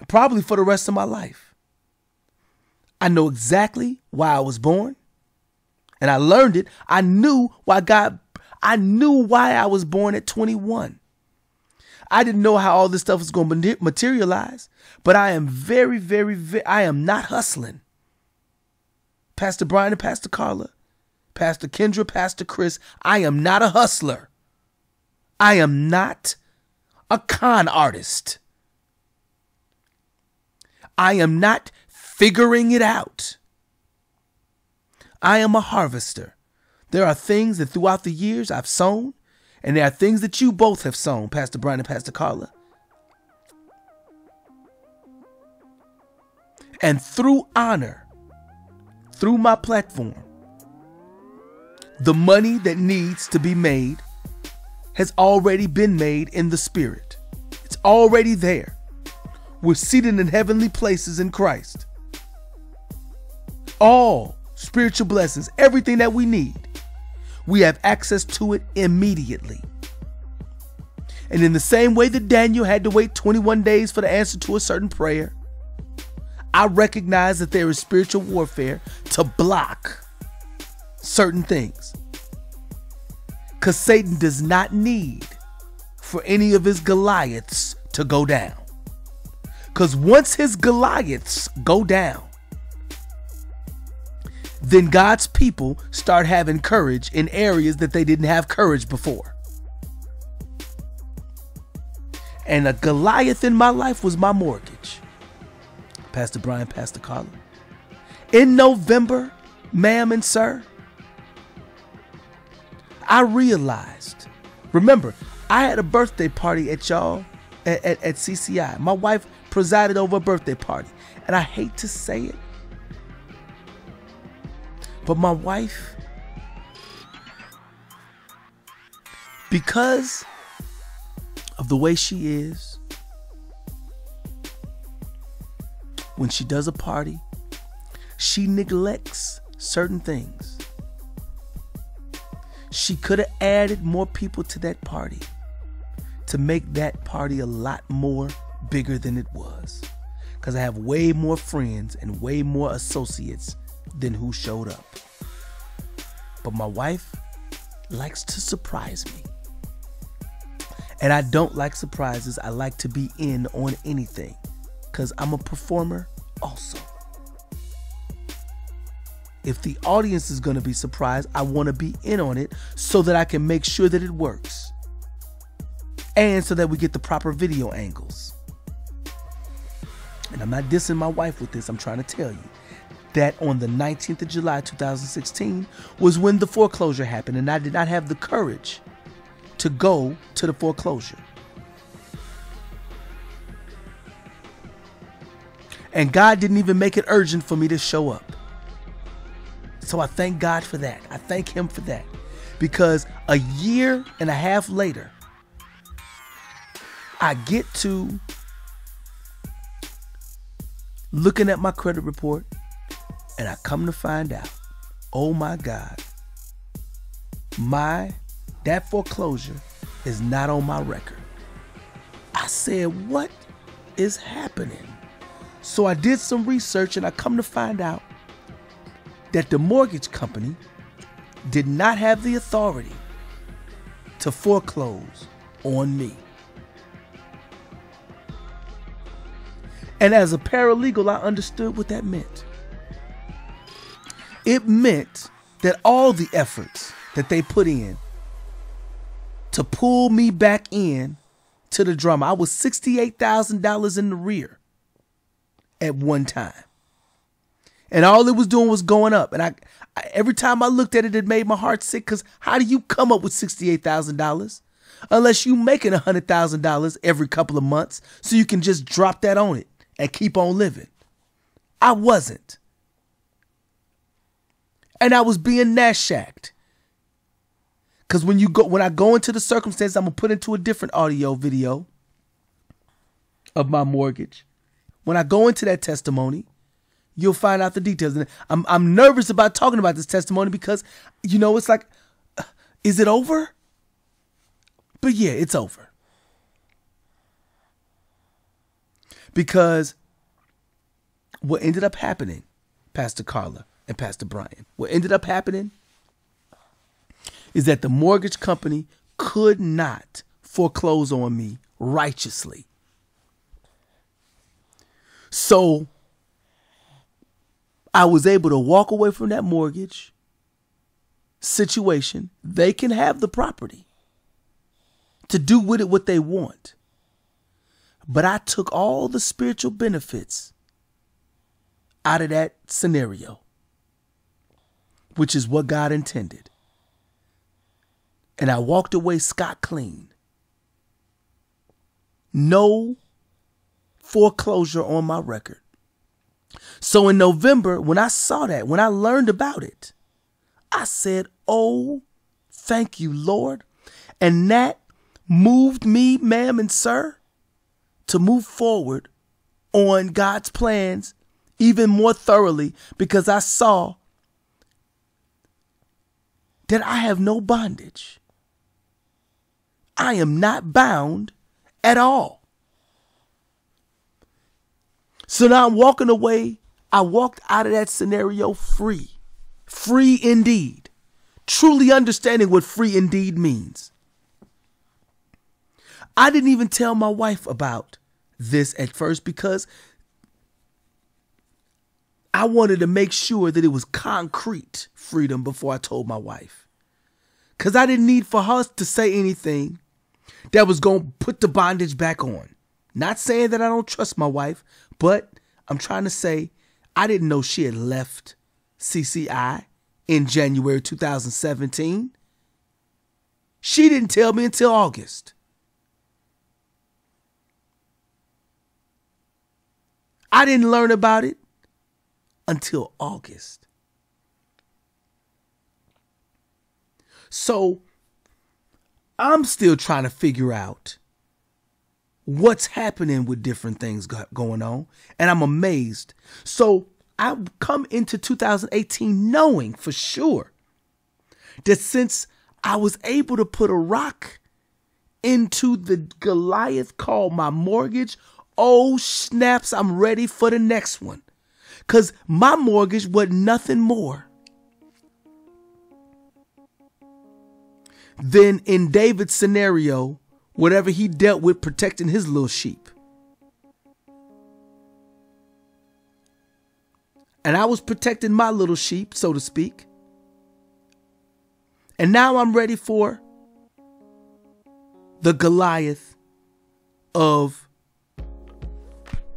Probably for the rest of my life. I know exactly why I was born, and I learned it. I knew why I was born at 21. I didn't know how all this stuff was going to materialize, but I am I am not hustling. Pastor Brian and Pastor Carla, Pastor Kendra, Pastor Chris, I am not a hustler. I am not a con artist. I am not figuring it out. I am a harvester. There are things that throughout the years I've sown, and there are things that you both have sown, Pastor Brian and Pastor Carla. And through honor, through my platform, the money that needs to be made has already been made in the spirit. It's already there. We're seated in heavenly places in Christ. All spiritual blessings, everything that we need, we have access to it immediately. And in the same way that Daniel had to wait 21 days for the answer to a certain prayer, I recognize that there is spiritual warfare to block certain things. Because Satan does not need for any of his Goliaths to go down. Because once his Goliaths go down, then God's people start having courage in areas that they didn't have courage before. And a Goliath in my life was my mortgage. Pastor Brian, Pastor Carla. In November, ma'am and sir, I realized, remember, I had a birthday party at CCI. My wife presided over a birthday party. And I hate to say it, but my wife, because of the way she is, when she does a party, she neglects certain things. She could have added more people to that party to make that party a lot more bigger than it was. Because I have way more friends and way more associates than who showed up. But my wife likes to surprise me. And I don't like surprises. I like to be in on anything because I'm a performer also. If the audience is going to be surprised, I want to be in on it so that I can make sure that it works. And so that we get the proper video angles. And I'm not dissing my wife with this. I'm trying to tell you that on the 19th of July, 2016 was when the foreclosure happened. And I did not have the courage to go to the foreclosure. And God didn't even make it urgent for me to show up. So I thank God for that. I thank him for that. Because a year and a half later, I get to looking at my credit report and I come to find out, oh my God, that foreclosure is not on my record. I said, what is happening? So I did some research and I come to find out that the mortgage company did not have the authority to foreclose on me. And as a paralegal, I understood what that meant. It meant that all the efforts that they put in to pull me back in to the drama, I was $68,000 in the rear at one time. And all it was doing was going up. And I every time I looked at it, it made my heart sick, because how do you come up with $68,000 unless you making $100,000 every couple of months so you can just drop that on it and keep on living? I wasn't. And I was being Nashacked. Because when I go into the circumstance, I'm going to put into a different audio video of my mortgage. When I go into that testimony, you'll find out the details. And I'm nervous about talking about this testimony because, it's like, is it over? But yeah, it's over. Because what ended up happening, Pastor Carla and Pastor Brian, what ended up happening is that the mortgage company could not foreclose on me righteously. So I was able to walk away from that mortgage situation. They can have the property to do with it what they want. But I took all the spiritual benefits out of that scenario, which is what God intended. And I walked away scot clean. No foreclosure on my record. So in November, when I saw that, when I learned about it, I said, oh, thank you, Lord. And that moved me, ma'am and sir, to move forward on God's plans even more thoroughly, because I saw that I have no bondage. I am not bound at all. So now I'm walking away. I walked out of that scenario free. Free indeed. Truly understanding what free indeed means. I didn't even tell my wife about this at first because I wanted to make sure that it was concrete freedom before I told my wife. Because I didn't need for her to say anything that was going to put the bondage back on. Not saying that I don't trust my wife, but I'm trying to say I didn't know she had left CCI in January 2017. She didn't tell me until August. I didn't learn about it until August. So I'm still trying to figure out what's happening with different things going on. And I'm amazed. So I come into 2018 knowing for sure that since I was able to put a rock into the Goliath called my mortgage, oh snaps, I'm ready for the next one. Because my mortgage was nothing more than in David's scenario, whatever he dealt with protecting his little sheep. And I was protecting my little sheep, so to speak. And now I'm ready for the Goliath of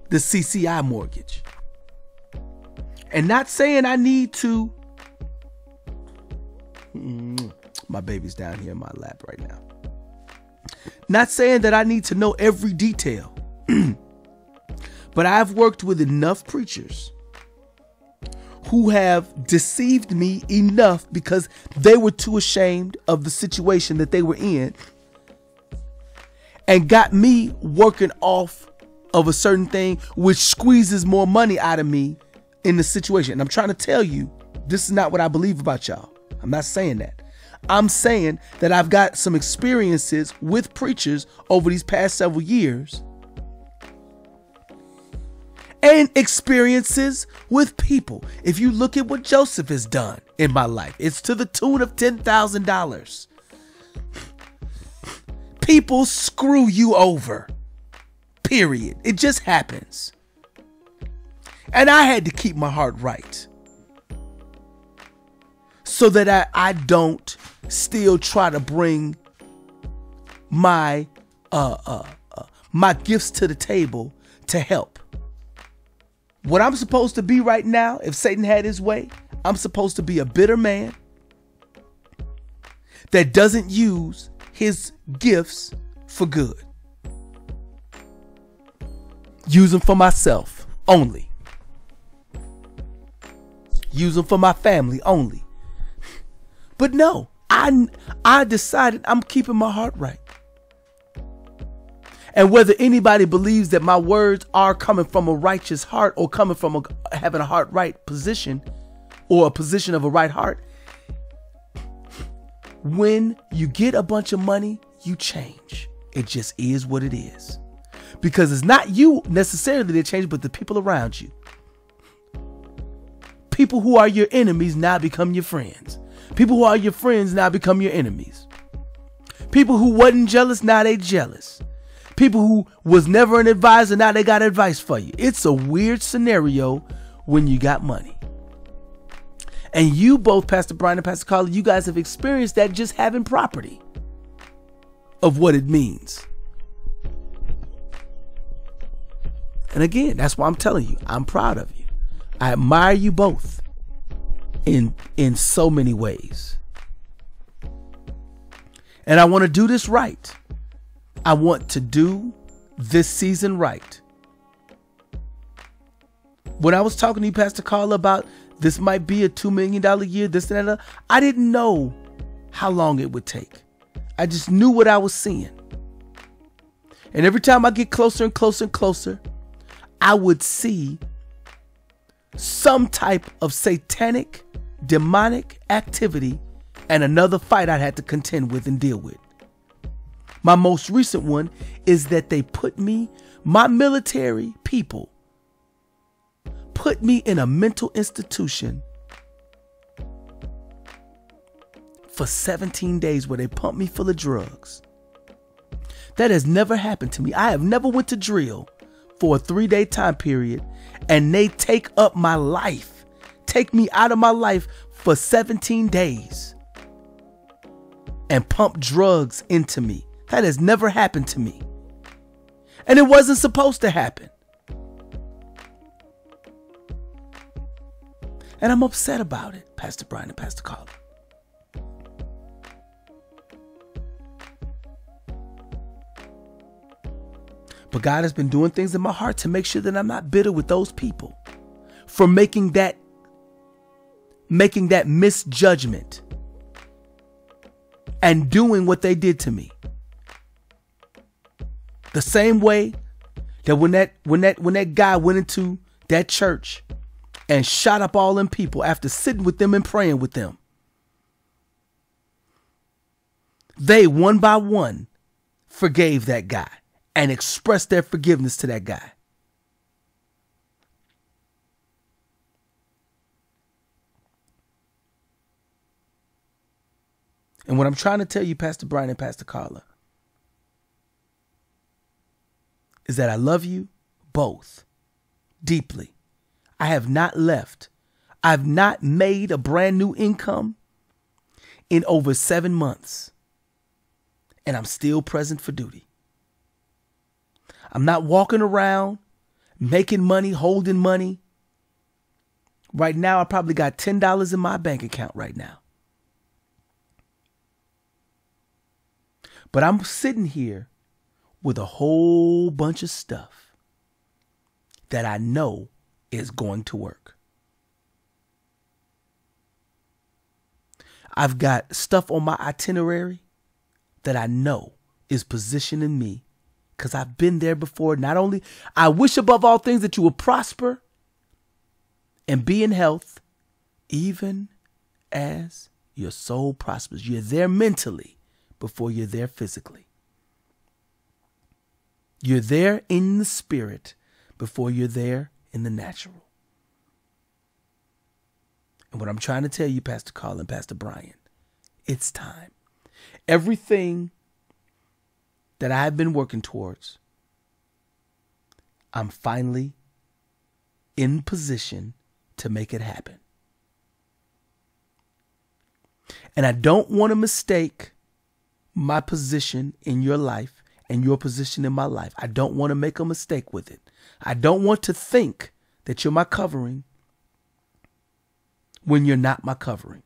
the CCI mortgage. And not saying I need to. My baby's down here in my lap right now. Not saying that I need to know every detail. But I've worked with enough preachers who have deceived me enough because they were too ashamed of the situation that they were in and got me working off of a certain thing which squeezes more money out of me in the situation. And I'm trying to tell you, this is not what I believe about y'all. I'm not saying that. I'm saying that I've got some experiences with preachers over these past several years. and experiences with people. If you look at what Joseph has done in my life, it's to the tune of $10,000. People screw you over. Period. It just happens. And I had to keep my heart right so that I don't still try to bring my my gifts to the table to help. What I'm supposed to be right now, if Satan had his way, I'm supposed to be a bitter man that doesn't use his gifts for good. Use them for myself only. Use them for my family only. But no, I decided I'm keeping my heart right. And whether anybody believes that my words are coming from a righteous heart or coming from having a heart right position or a position of a right heart, when you get a bunch of money, you change. It just is what it is. Because it's not you necessarily that change, but the people around you. People who are your enemies now become your friends. People who are your friends now become your enemies. People who wasn't jealous, now they jealous. People who was never an advisor, now they got advice for you. It's a weird scenario when you got money. And you both, Pastor Brian and Pastor Carla, you guys have experienced that just having property of what it means. And again, that's why I'm telling you, I'm proud of you. I admire you both in so many ways. And I want to do this right. I want to do this season right. When I was talking to you, Pastor Carla, about this might be a $2 million a year, this and that, I didn't know how long it would take. I just knew what I was seeing. And every time I get closer and closer and closer, I would see some type of satanic, demonic activity and another fight I had to contend with and deal with. My most recent one is that they put me, my military people, put me in a mental institution for 17 days where they pumped me full of drugs. That has never happened to me. I have never went to drill for a 3-day time period and they take up my life, take me out of my life for 17 days and pump drugs into me. That has never happened to me. And it wasn't supposed to happen. And I'm upset about it, Pastor Brian and Pastor Carla. But God has been doing things in my heart to make sure that I'm not bitter with those people for making that misjudgment and doing what they did to me. The same way that when that guy went into that church and shot up all them people after sitting with them and praying with them, they one by one forgave that guy and expressed their forgiveness to that guy. And what I'm trying to tell you, Pastor Brian and Pastor Carla, is that I love you both deeply. I have not left. I've not made a brand new income in over 7 months. And I'm still present for duty. I'm not walking around making money, holding money. Right now, I probably got $10 in my bank account right now. But I'm sitting here with a whole bunch of stuff that I know is going to work. I've got stuff on my itinerary that I know is positioning me because I've been there before. Not only, I wish above all things that you will prosper and be in health, even as your soul prospers. You're there mentally before you're there physically. You're there in the spirit before you're there in the natural. And what I'm trying to tell you, Pastor Carla and Pastor Brian, it's time. Everything that I've been working towards, I'm finally in position to make it happen. And I don't want to mistake my position in your life and your position in my life. I don't want to make a mistake with it. I don't want to think that you're my covering when you're not my covering.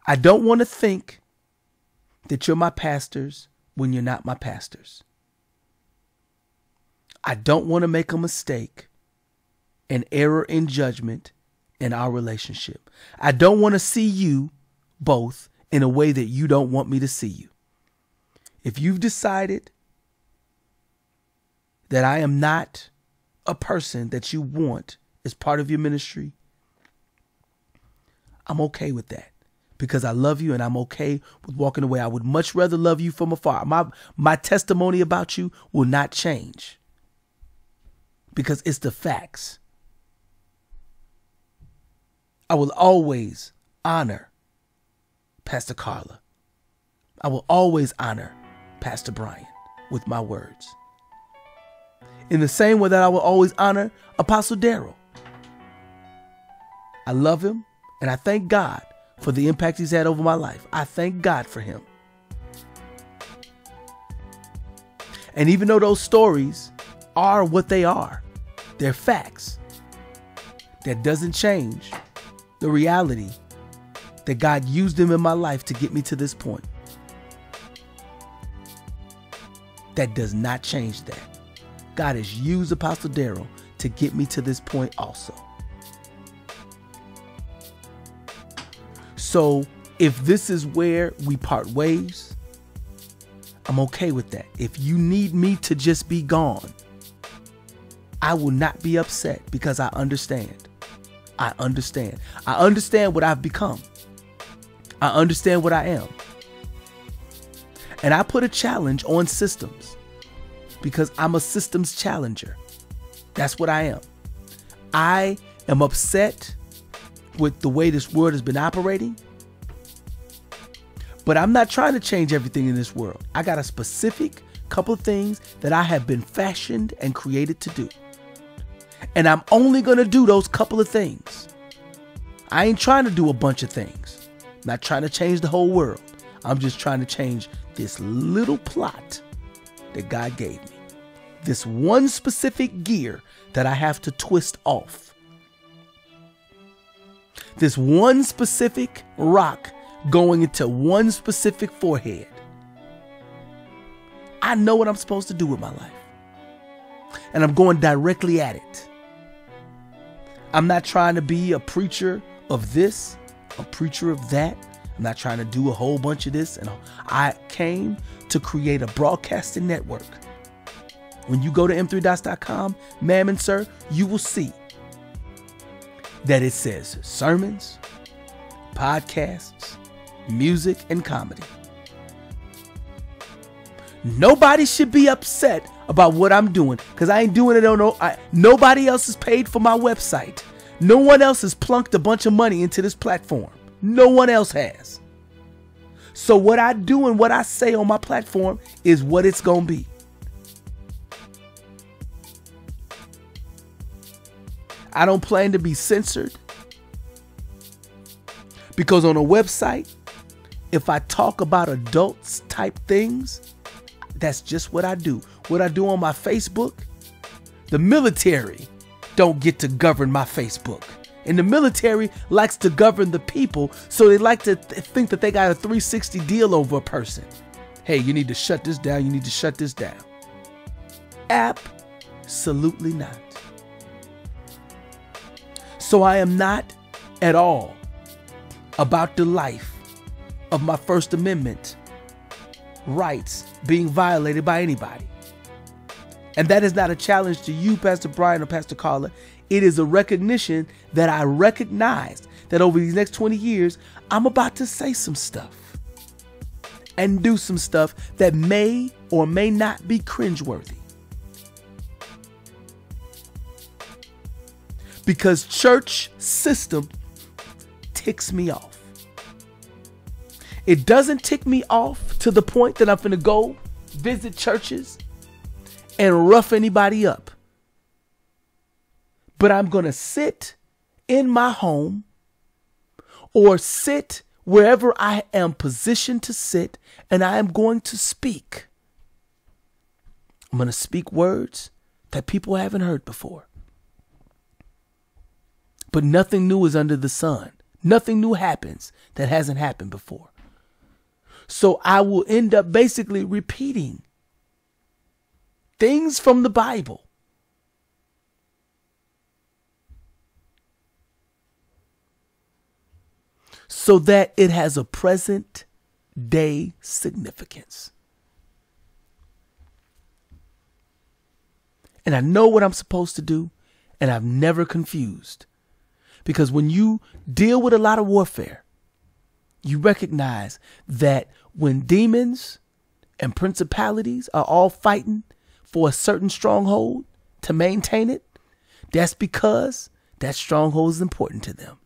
I don't want to think that you're my pastors when you're not my pastors. I don't want to make a mistake, an error in judgment in our relationship. I don't want to see you both in a way that you don't want me to see you. If you've decided that I am not a person that you want as part of your ministry, I'm okay with that because I love you and I'm okay with walking away. I would much rather love you from afar. My testimony about you will not change because it's the facts. I will always honor Pastor Carla. I will always honor Pastor Brian with my words. In the same way that I will always honor Apostle Daryl. I love him and I thank God for the impact he's had over my life. I thank God for him. And even though those stories are what they are, they're facts, that doesn't change the reality that God used them in my life to get me to this point. That does not change that. God has used Apostle Daryl to get me to this point also. So if this is where we part ways, I'm okay with that. If you need me to just be gone, I will not be upset because I understand. I understand. I understand what I've become. I understand what I am. And I put a challenge on systems because I'm a systems challenger. That's what I am. I am upset with the way this world has been operating. But I'm not trying to change everything in this world. I got a specific couple of things that I have been fashioned and created to do. And I'm only going to do those couple of things. I ain't trying to do a bunch of things. I'm not trying to change the whole world. I'm just trying to change this little plot that God gave me. This one specific gear that I have to twist off. This one specific rock going into one specific forehead. I know what I'm supposed to do with my life. And I'm going directly at it. I'm not trying to be a preacher of this, a preacher of that. I'm not trying to do a whole bunch of this. And I came to create a broadcasting network. When you go to m3dots.com, ma'am and sir, you will see that it says sermons, podcasts, music, and comedy. Nobody should be upset about what I'm doing because I ain't doing it on nobody else is paid for my website. No one else has plunked a bunch of money into this platform. No one else has. So what I do and what I say on my platform is what it's going to be. I don't plan to be censored because on a website, if I talk about adults type things, that's just what I do. What I do on my Facebook, the military don't get to govern my Facebook. And the military likes to govern the people, so they like to think that they got a 360 deal over a person. Hey, you need to shut this down. You need to shut this down. Absolutely not. So I am not at all about the life of my First Amendment rights being violated by anybody. And that is not a challenge to you, Pastor Brian or Pastor Carla. It is a recognition that I recognized that over these next 20 years, I'm about to say some stuff and do some stuff that may or may not be cringeworthy. because church system ticks me off. It doesn't tick me off to the point that I'm finna go visit churches and rough anybody up. But I'm going to sit in my home or sit wherever I am positioned to sit, and I am going to speak. I'm going to speak words that people haven't heard before. But nothing new is under the sun. Nothing new happens that hasn't happened before. So I will end up basically repeating things from the Bible. So that it has a present day significance. And I know what I'm supposed to do, and I'm never confused. Because when you deal with a lot of warfare, you recognize that when demons and principalities are all fighting for a certain stronghold to maintain it, that's because that stronghold is important to them.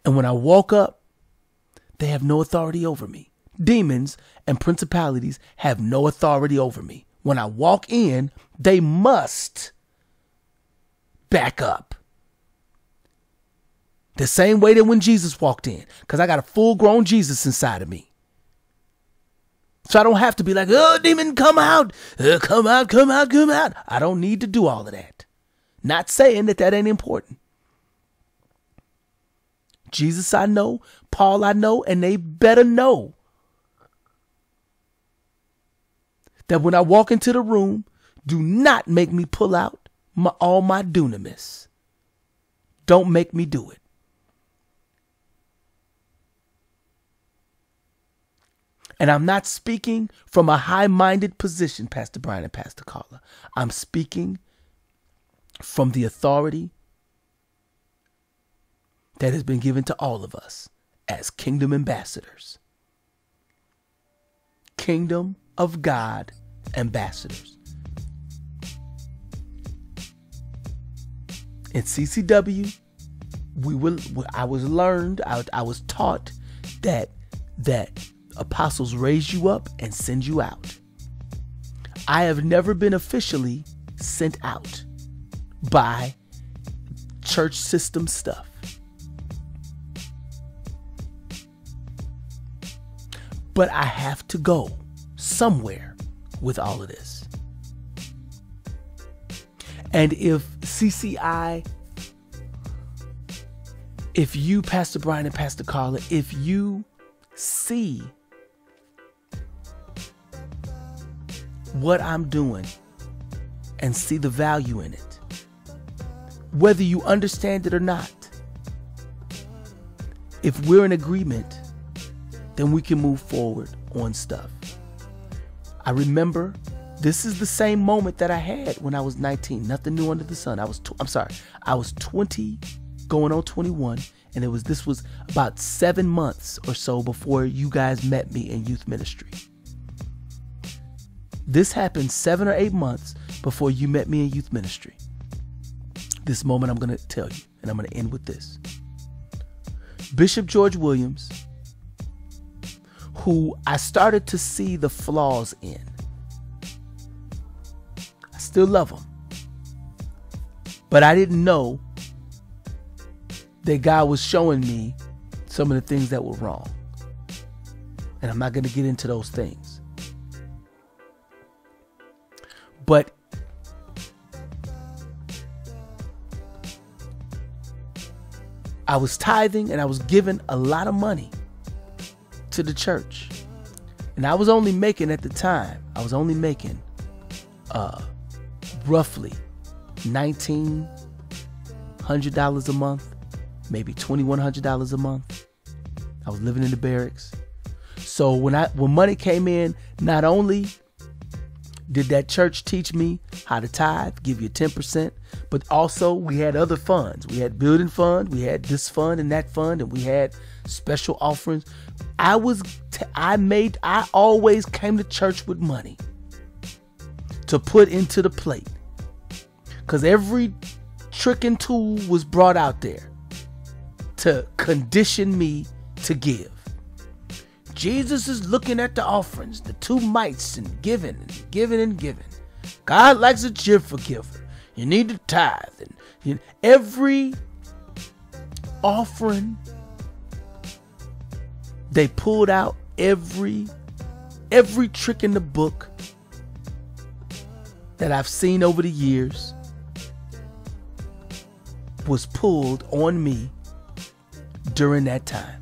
And when I walk up, they have no authority over me. Demons and principalities have no authority over me. When I walk in, they must back up. The same way that when Jesus walked in, because I got a full-grown Jesus inside of me. So I don't have to be like, oh, demon, come out, come out, come out, come out. I don't need to do all of that. Not saying that that ain't important. Jesus I know, Paul I know, and they better know that when I walk into the room, do not make me pull out all my dunamis. Don't make me do it. And I'm not speaking from a high-minded position, Pastor Brian and Pastor Carla. I'm speaking from the authority that has been given to all of us as kingdom ambassadors. Kingdom of God ambassadors. In CCW, I was taught that apostles raise you up and send you out. I have never been officially sent out by church system stuff. But I have to go somewhere with all of this. And if CCI, if you, Pastor Brian and Pastor Carla, if you see what I'm doing and see the value in it, whether you understand it or not, if we're in agreement, then we can move forward on stuff. I remember this is the same moment that I had when I was 19. Nothing new under the sun. I was 20 going on 21, and this was about 7 months or so before you guys met me in youth ministry. This happened 7 or 8 months before you met me in youth ministry. This moment I'm going to tell you, and I'm going to end with this. Bishop George Williams, who I started to see the flaws in. I still love him. But I didn't know that God was showing me some of the things that were wrong. And I'm not going to get into those things. But I was tithing and I was giving a lot of money to the church. And I was only making at the time, roughly $1,900 a month, maybe $2,100 a month. I was living in the barracks. So when money came in, not only did that church teach me how to tithe, give you 10%, but also we had other funds. We had building fund, we had this fund and that fund, and we had special offerings. I always came to church with money to put into the plate. Because every trick and tool was brought out there to condition me to give. Jesus is looking at the offerings, the 2 mites, and giving and giving and giving. God likes a cheerful giver. You need to tithe. And every offering, they pulled out every trick in the book that I've seen over the years was pulled on me during that time.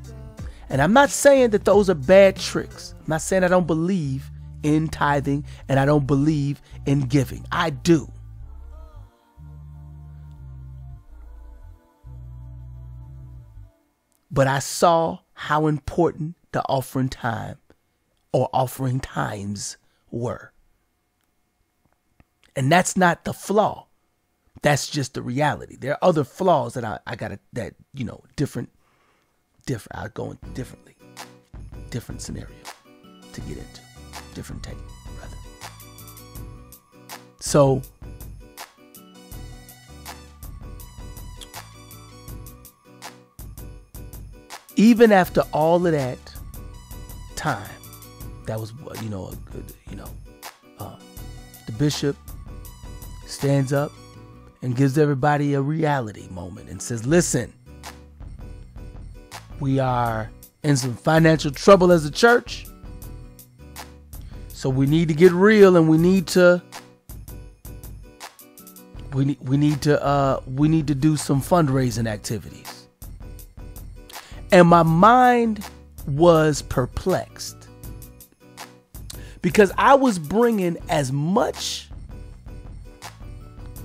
And I'm not saying that those are bad tricks. I'm not saying I don't believe in tithing and I don't believe in giving. I do. But I saw how important the offering time or offering times were. And that's not the flaw. That's just the reality. There are other flaws that I got that, different. I'll go in differently. Different scenario to get into. Different take, rather. So, even after all of that time, that was, the bishop stands up and gives everybody a reality moment and says, listen, we are in some financial trouble as a church. So we need to get real, and we need to do some fundraising activities. And my mind was perplexed because I was bringing as much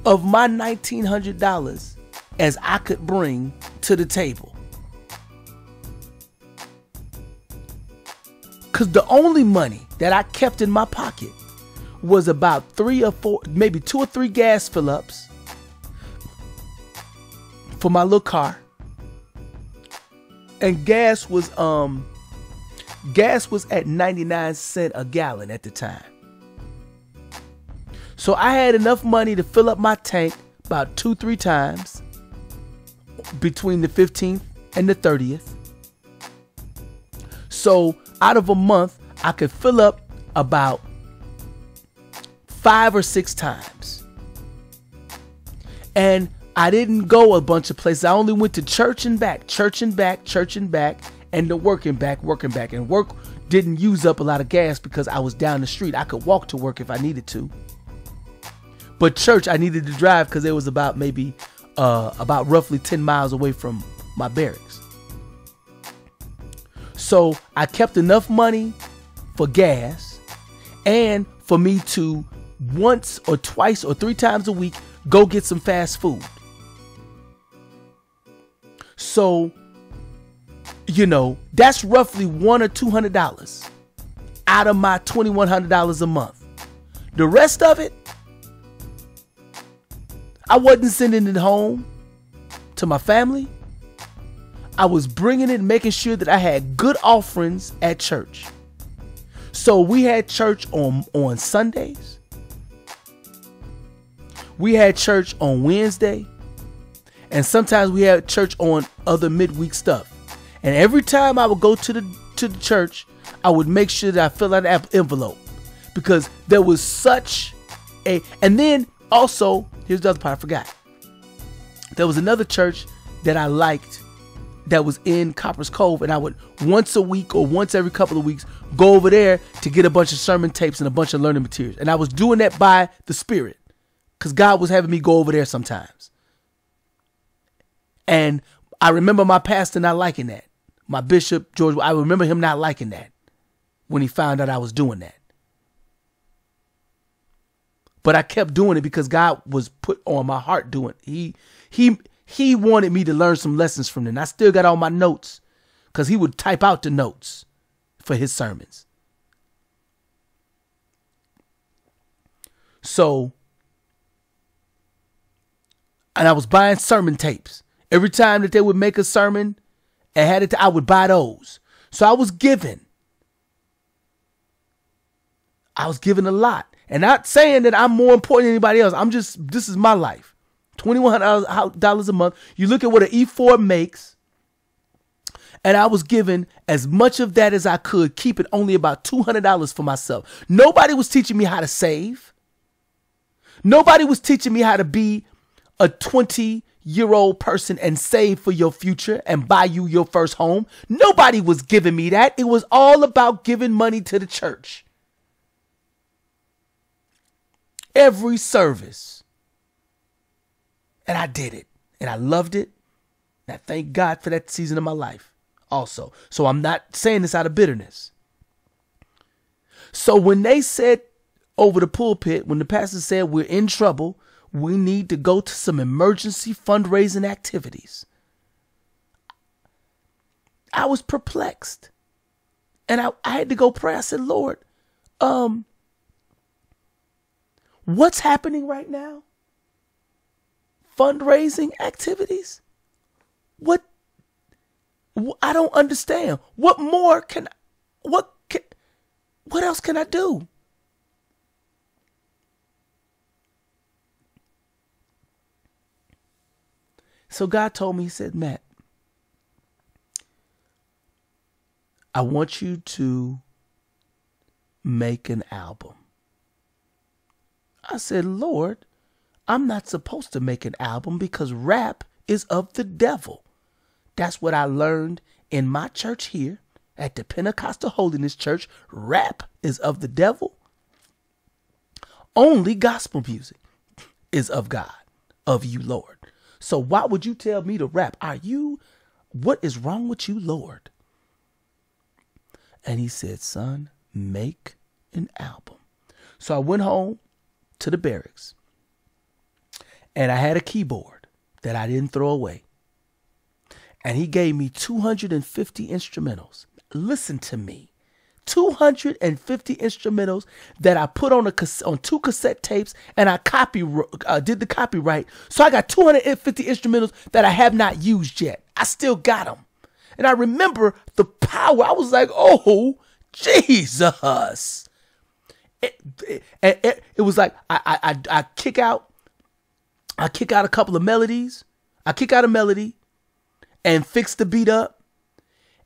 of my $1,900 as I could bring to the table. Because the only money that I kept in my pocket was about 3 or 4, maybe 2 or 3 gas fill-ups for my little car. And gas was at 99 cents a gallon at the time. So I had enough money to fill up my tank about 2-3 times between the 15th and the 30th. So out of a month, I could fill up about 5 or 6 times. And I didn't go a bunch of places. I only went to church and back, and the working back. And work didn't use up a lot of gas because I was down the street. I could walk to work if I needed to. But church, I needed to drive because it was about roughly 10 miles away from my barracks. So I kept enough money for gas and for me to once or twice or 3 times a week go get some fast food. So, that's roughly $100 or $200 out of my $2,100 a month. The rest of it, I wasn't sending it home to my family. I was bringing it, making sure that I had good offerings at church. So we had church on Sundays. We had church on Wednesday. And sometimes we had church on other midweek stuff. And every time I would go to the church, I would make sure that I fill out an envelope. Because there was such a... And then also, here's the other part I forgot. There was another church that I liked that was in Copper's Cove, and I would once a week or once every couple of weeks go over there to get a bunch of sermon tapes and a bunch of learning materials. And I was doing that by the Spirit because God was having me go over there sometimes. And I remember my pastor not liking that. My bishop, George, I remember him not liking that when he found out I was doing that. But I kept doing it because God was put on my heart doing it. He wanted me to learn some lessons from them. I still got all my notes because he would type out the notes for his sermons. So, and I was buying sermon tapes. Every time that they would make a sermon and had it, I would buy those. So I was giving. A lot. And not saying that I'm more important than anybody else. This is my life. $2,100 a month. You look at what an E4 makes. And I was given as much of that as I could, keeping only about $200 for myself. Nobody was teaching me how to save. Nobody was teaching me how to be a 20-year-old person and save for your future and buy you your first home. Nobody was giving me that. It was all about giving money to the church. Every service. And I did it. And I loved it. And I thank God for that season of my life also. So I'm not saying this out of bitterness. So when they said over the pulpit, when the pastor said we're in trouble, we need to go to some emergency fundraising activities, I was perplexed. And I had to go pray. I said, Lord, what's happening right now? Fundraising activities? What? I don't understand. What else can I do? So God told me, he said, Matt, I want you to make an album. I said, Lord, I'm not supposed to make an album because rap is of the devil. That's what I learned in my church here at the Pentecostal Holiness Church. Rap is of the devil. Only gospel music is of God, of you, Lord. So why would you tell me to rap? What is wrong with you, Lord? And he said, son, make an album. So I went home to the barracks and I had a keyboard that I didn't throw away. And he gave me 250 instrumentals. Listen to me. 250 instrumentals that I put on two cassette tapes, and I did the copyright. So I got 250 instrumentals that I have not used yet. I still got them. And I remember the power. I was like, oh, Jesus. It was like I kick out a couple of melodies. I kick out a melody and fix the beat up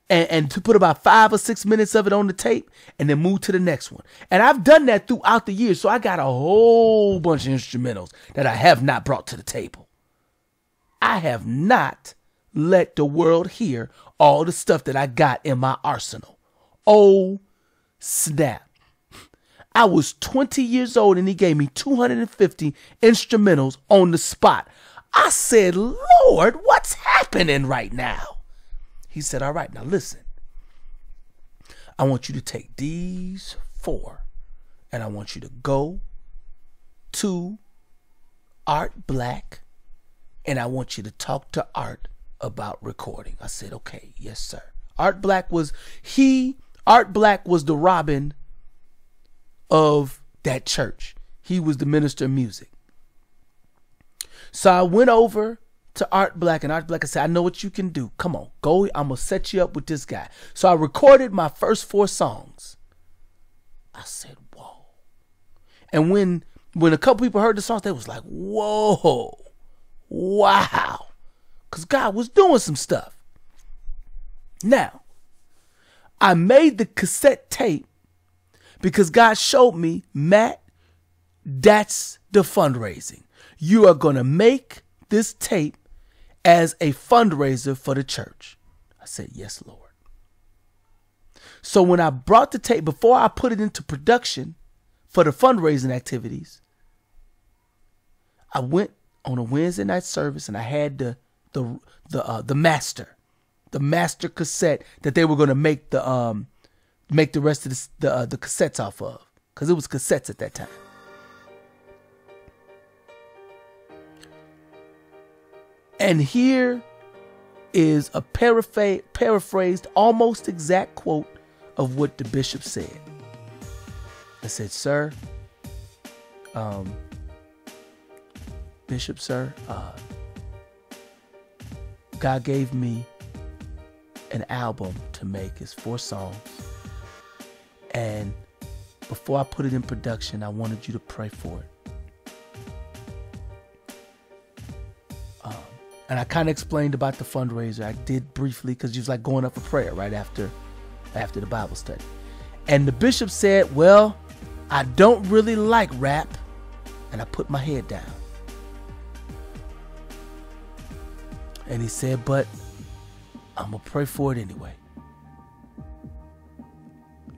and to put about 5 or 6 minutes of it on the tape and then move to the next one. And I've done that throughout the years. So I got a whole bunch of instrumentals that I have not brought to the table. I have not let the world hear all the stuff that I got in my arsenal. Oh, snap. I was 20 years old and he gave me 250 instrumentals on the spot. I said, Lord, what's happening right now? He said, all right, now listen. I want you to take these 4 and I want you to go to Art Black and I want you to talk to Art about recording. I said, okay, yes, sir. Art Black was the Robin of that church. He was the minister of music. So I went over to Art Black, and Art Black, I said, I know what you can do. Come on, go. I'm going to set you up with this guy. So I recorded my first 4 songs. I said, whoa. And when a couple people heard the songs, they was like, whoa, wow. Because God was doing some stuff. Now, I made the cassette tape because God showed me, Matt, that's the fundraising. You are going to make this tape as a fundraiser for the church. I said, yes, Lord. So when I brought the tape, before I put it into production for the fundraising activities, I went on a Wednesday night service and I had the master cassette that they were going to make the rest of the cassettes off of, because it was cassettes at that time. And here is a paraphrased, almost exact quote of what the bishop said. I said, sir, Bishop, sir, God gave me an album to make. It's 4 songs. And before I put it in production, I wanted you to pray for it. And I kind of explained about the fundraiser. I did briefly because you was like going up for prayer right after the Bible study. And the bishop said, well, I don't really like rap. And I put my head down. And he said, but I'm going to pray for it anyway.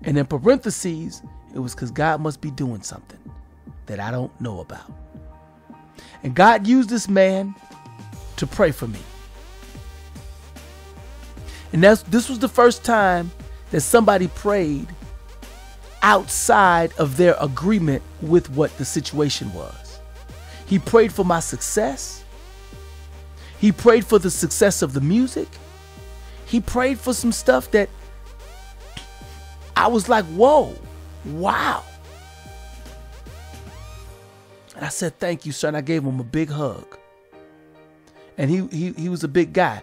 And in parentheses, it was because God must be doing something that I don't know about. And God used this man to pray for me. And this was the first time that somebody prayed outside of their agreement with what the situation was. He prayed for my success. He prayed for the success of the music. He prayed for some stuff that I was like, whoa, wow. And I said, thank you, sir. And I gave him a big hug. And he was a big guy.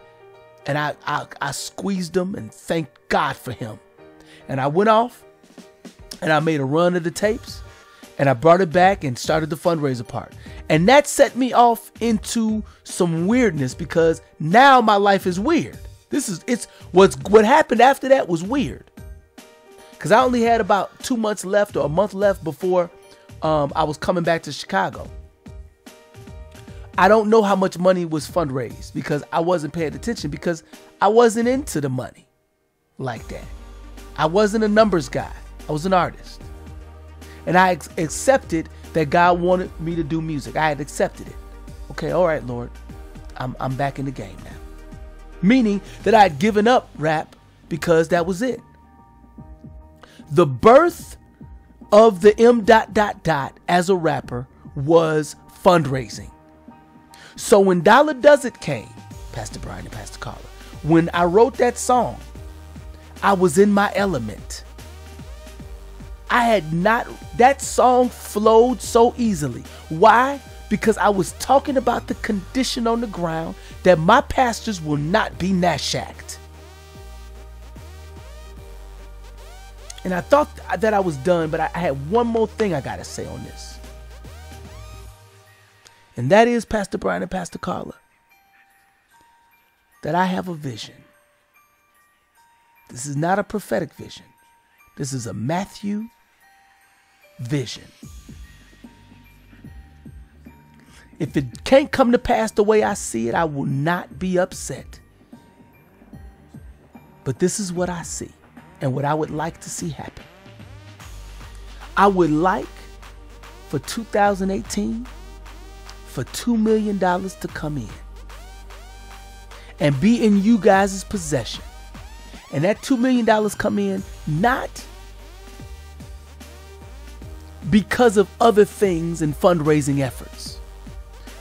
And I squeezed him and thanked God for him. And I went off and I made a run of the tapes and I brought it back and started the fundraiser part. And that set me off into some weirdness because now my life is weird. What happened after that was weird. Because I only had about 2 months left or a month left before I was coming back to Chicago. I don't know how much money was fundraised because I wasn't paying attention because I wasn't into the money like that. I wasn't a numbers guy. I was an artist. And I accepted that God wanted me to do music. I had accepted it. Okay, all right, Lord. I'm back in the game now. Meaning that I had given up rap because that was it. The birth of the M. as a rapper was fundraising. So when Dollar Does It came, Pastor Brian and Pastor Carla, when I wrote that song, I was in my element. That song flowed so easily. Why? Because I was talking about the condition on the ground that my pastors will not be nashacked. And I thought that I was done, but I had one more thing I got to say on this. And that is, Pastor Brian and Pastor Carla, that I have a vision. This is not a prophetic vision. This is a Matthew vision. If it can't come to pass the way I see it, I will not be upset. But this is what I see and what I would like to see happen. I would like for 2018 for $2 million to come in and be in you guys' possession. And that $2 million come in not because of other things and fundraising efforts.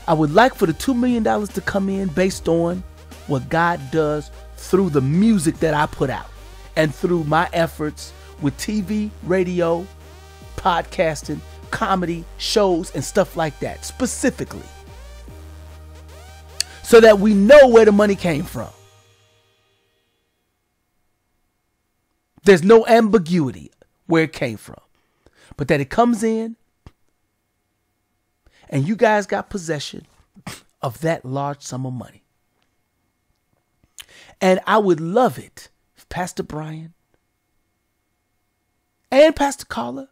I would like for the $2 million to come in based on what God does through the music that I put out and through my efforts with TV, radio, podcasting, comedy, shows, and stuff like that, specifically. So that we know where the money came from. There's no ambiguity where it came from. But that it comes in and you guys got possession of that large sum of money. And I would love it if Pastor Brian and Pastor Carla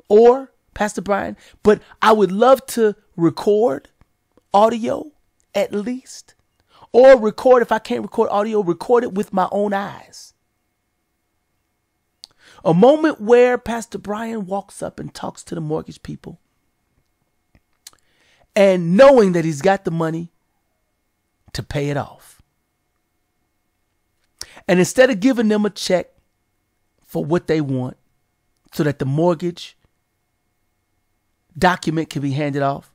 or Pastor Brian, but I would love to record audio at least, or record, if I can't record audio, record it with my own eyes. A moment where Pastor Brian walks up and talks to the mortgage people and knowing that he's got the money to pay it off. And instead of giving them a check for what they want so that the mortgage document can be handed off,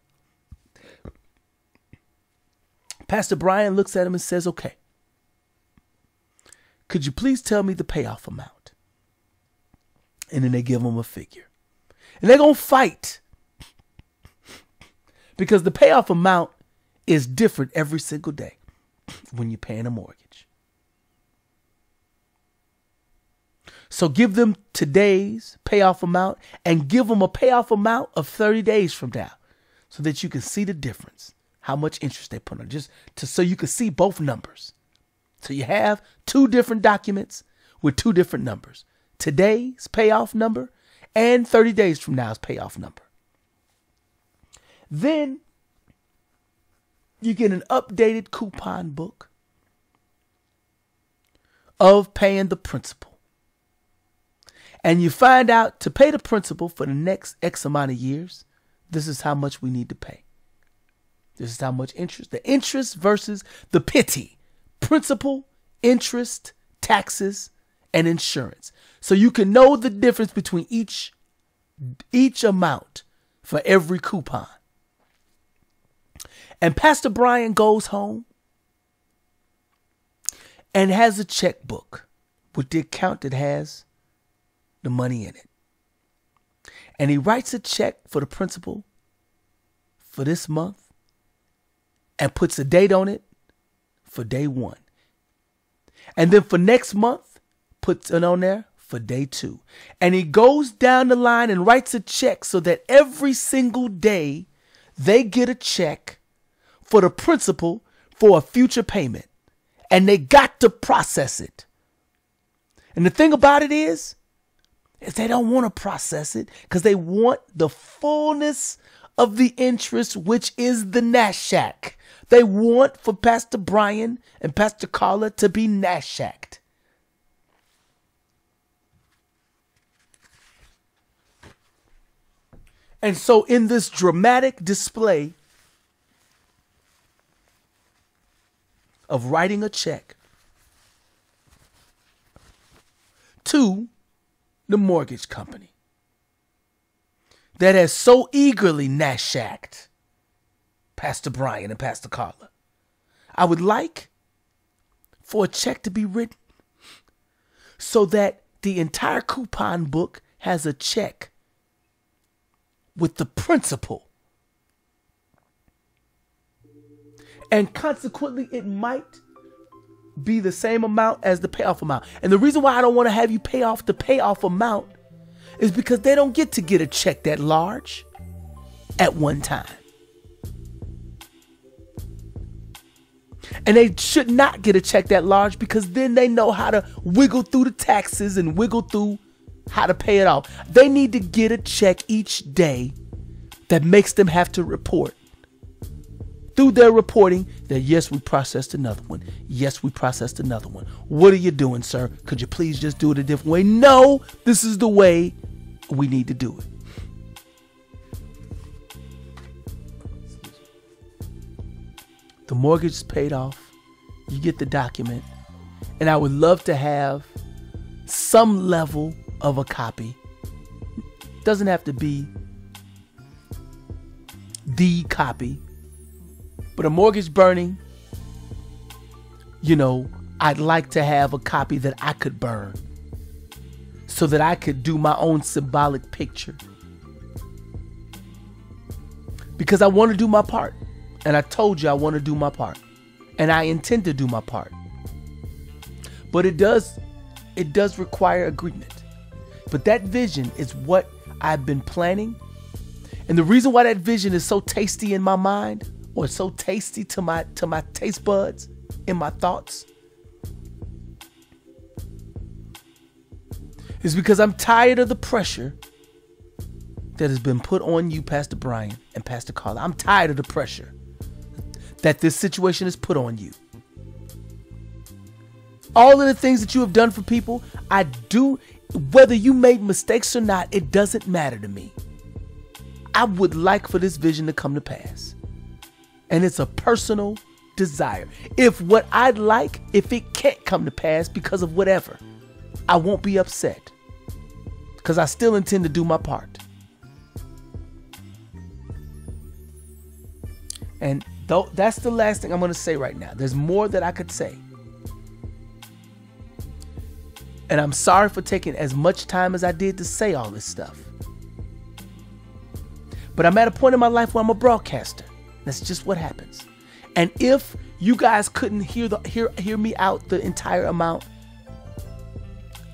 Pastor Brian looks at him and says, okay, could you please tell me the payoff amount? And then they give him a figure. And they're going to fight. Because the payoff amount is different every single day when you're paying a mortgage. So give them today's payoff amount and give them a payoff amount of 30 days from now so that you can see the difference. how much interest they put on, just so you can see both numbers. So you have two different documents with two different numbers. Today's payoff number and 30 days from now's payoff number. Then you get an updated coupon book of paying the principal. And you find out to pay the principal for the next X amount of years, this is how much we need to pay. This is how much interest. The interest versus the pity. Principal, interest, taxes, and insurance. So you can know the difference between each amount for every coupon. And Pastor Brian goes home and has a checkbook with the account that has the money in it. And he writes a check for the principal for this month and puts a date on it for day 1. And then for next month, puts it on there for day 2. And he goes down the line and writes a check so that every single day they get a check for the principal for a future payment. And they got to process it. And the thing about it is they don't want to process it because they want the fullness of the interest, which is the NASDAQ. They want for Pastor Brian and Pastor Carla to be NASDAQ'd. And so in this dramatic display of writing a check to the mortgage company that has so eagerly NASDAQ'd Pastor Brian and Pastor Carla, I would like for a check to be written so that the entire coupon book has a check with the principal. And consequently, it might be the same amount as the payoff amount. And the reason why I don't want to have you pay off the payoff amount is because they don't get to get a check that large at one time. And they should not get a check that large because then they know how to wiggle through the taxes and wiggle through how to pay it off. They need to get a check each day that makes them have to report through their reporting that, yes, we processed another one. Yes, we processed another one. What are you doing, sir? Could you please just do it a different way? No, this is the way we need to do it. The mortgage is paid off. You get the document. And I would love to have some level of a copy. Doesn't have to be the copy. But a mortgage burning, I'd like to have a copy that I could burn so that I could do my own symbolic picture. Because I want to do my part. And I told you I want to do my part. And I intend to do my part. But it does require agreement. But that vision is what I've been planning. And the reason why that vision is so tasty in my mind, or so tasty to my taste buds, in my thoughts, is because I'm tired of the pressure that has been put on you, Pastor Brian and Pastor Carla. I'm tired of the pressure that this situation has put on you. All of the things that you have done for people, I do, whether you made mistakes or not, it doesn't matter to me. I would like for this vision to come to pass. And it's a personal desire. If what I'd like, if it can't come to pass because of whatever, I won't be upset. Because I still intend to do my part. And that's the last thing I'm going to say right now. There's more that I could say. And I'm sorry for taking as much time as I did to say all this stuff. But I'm at a point in my life where I'm a broadcaster. That's just what happens. And if you guys couldn't hear me out the entire amount,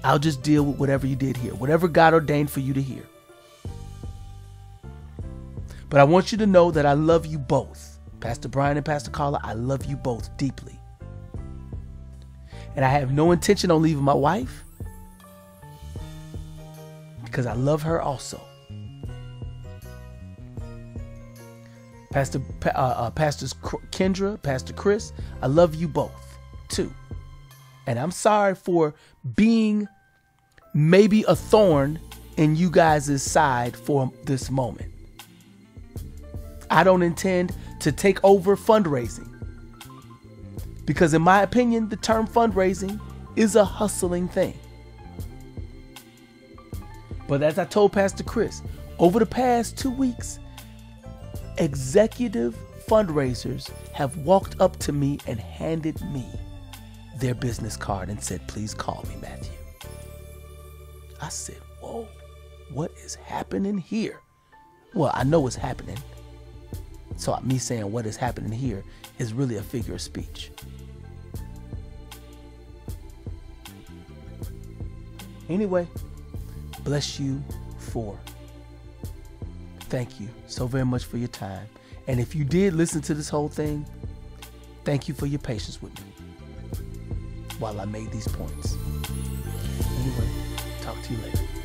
I'll just deal with whatever you did hear, whatever God ordained for you to hear. But I want you to know that I love you both, Pastor Brian and Pastor Carla, I love you both deeply. And I have no intention on leaving my wife because I love her also. Pastors Kendra, Pastor Chris, I love you both too. And I'm sorry for being maybe a thorn in you guys' side for this moment. I don't intend to take over fundraising because in my opinion, the term fundraising is a hustling thing. But as I told Pastor Chris, over the past 2 weeks, executive fundraisers have walked up to me and handed me their business card and said, please call me, Matthew. I said, whoa, what is happening here? Well, I know what's happening. So me saying what is happening here is really a figure of speech. Anyway, bless you for. Thank you so very much for your time. And if you did listen to this whole thing, thank you for your patience with me while I made these points. Anyway, talk to you later.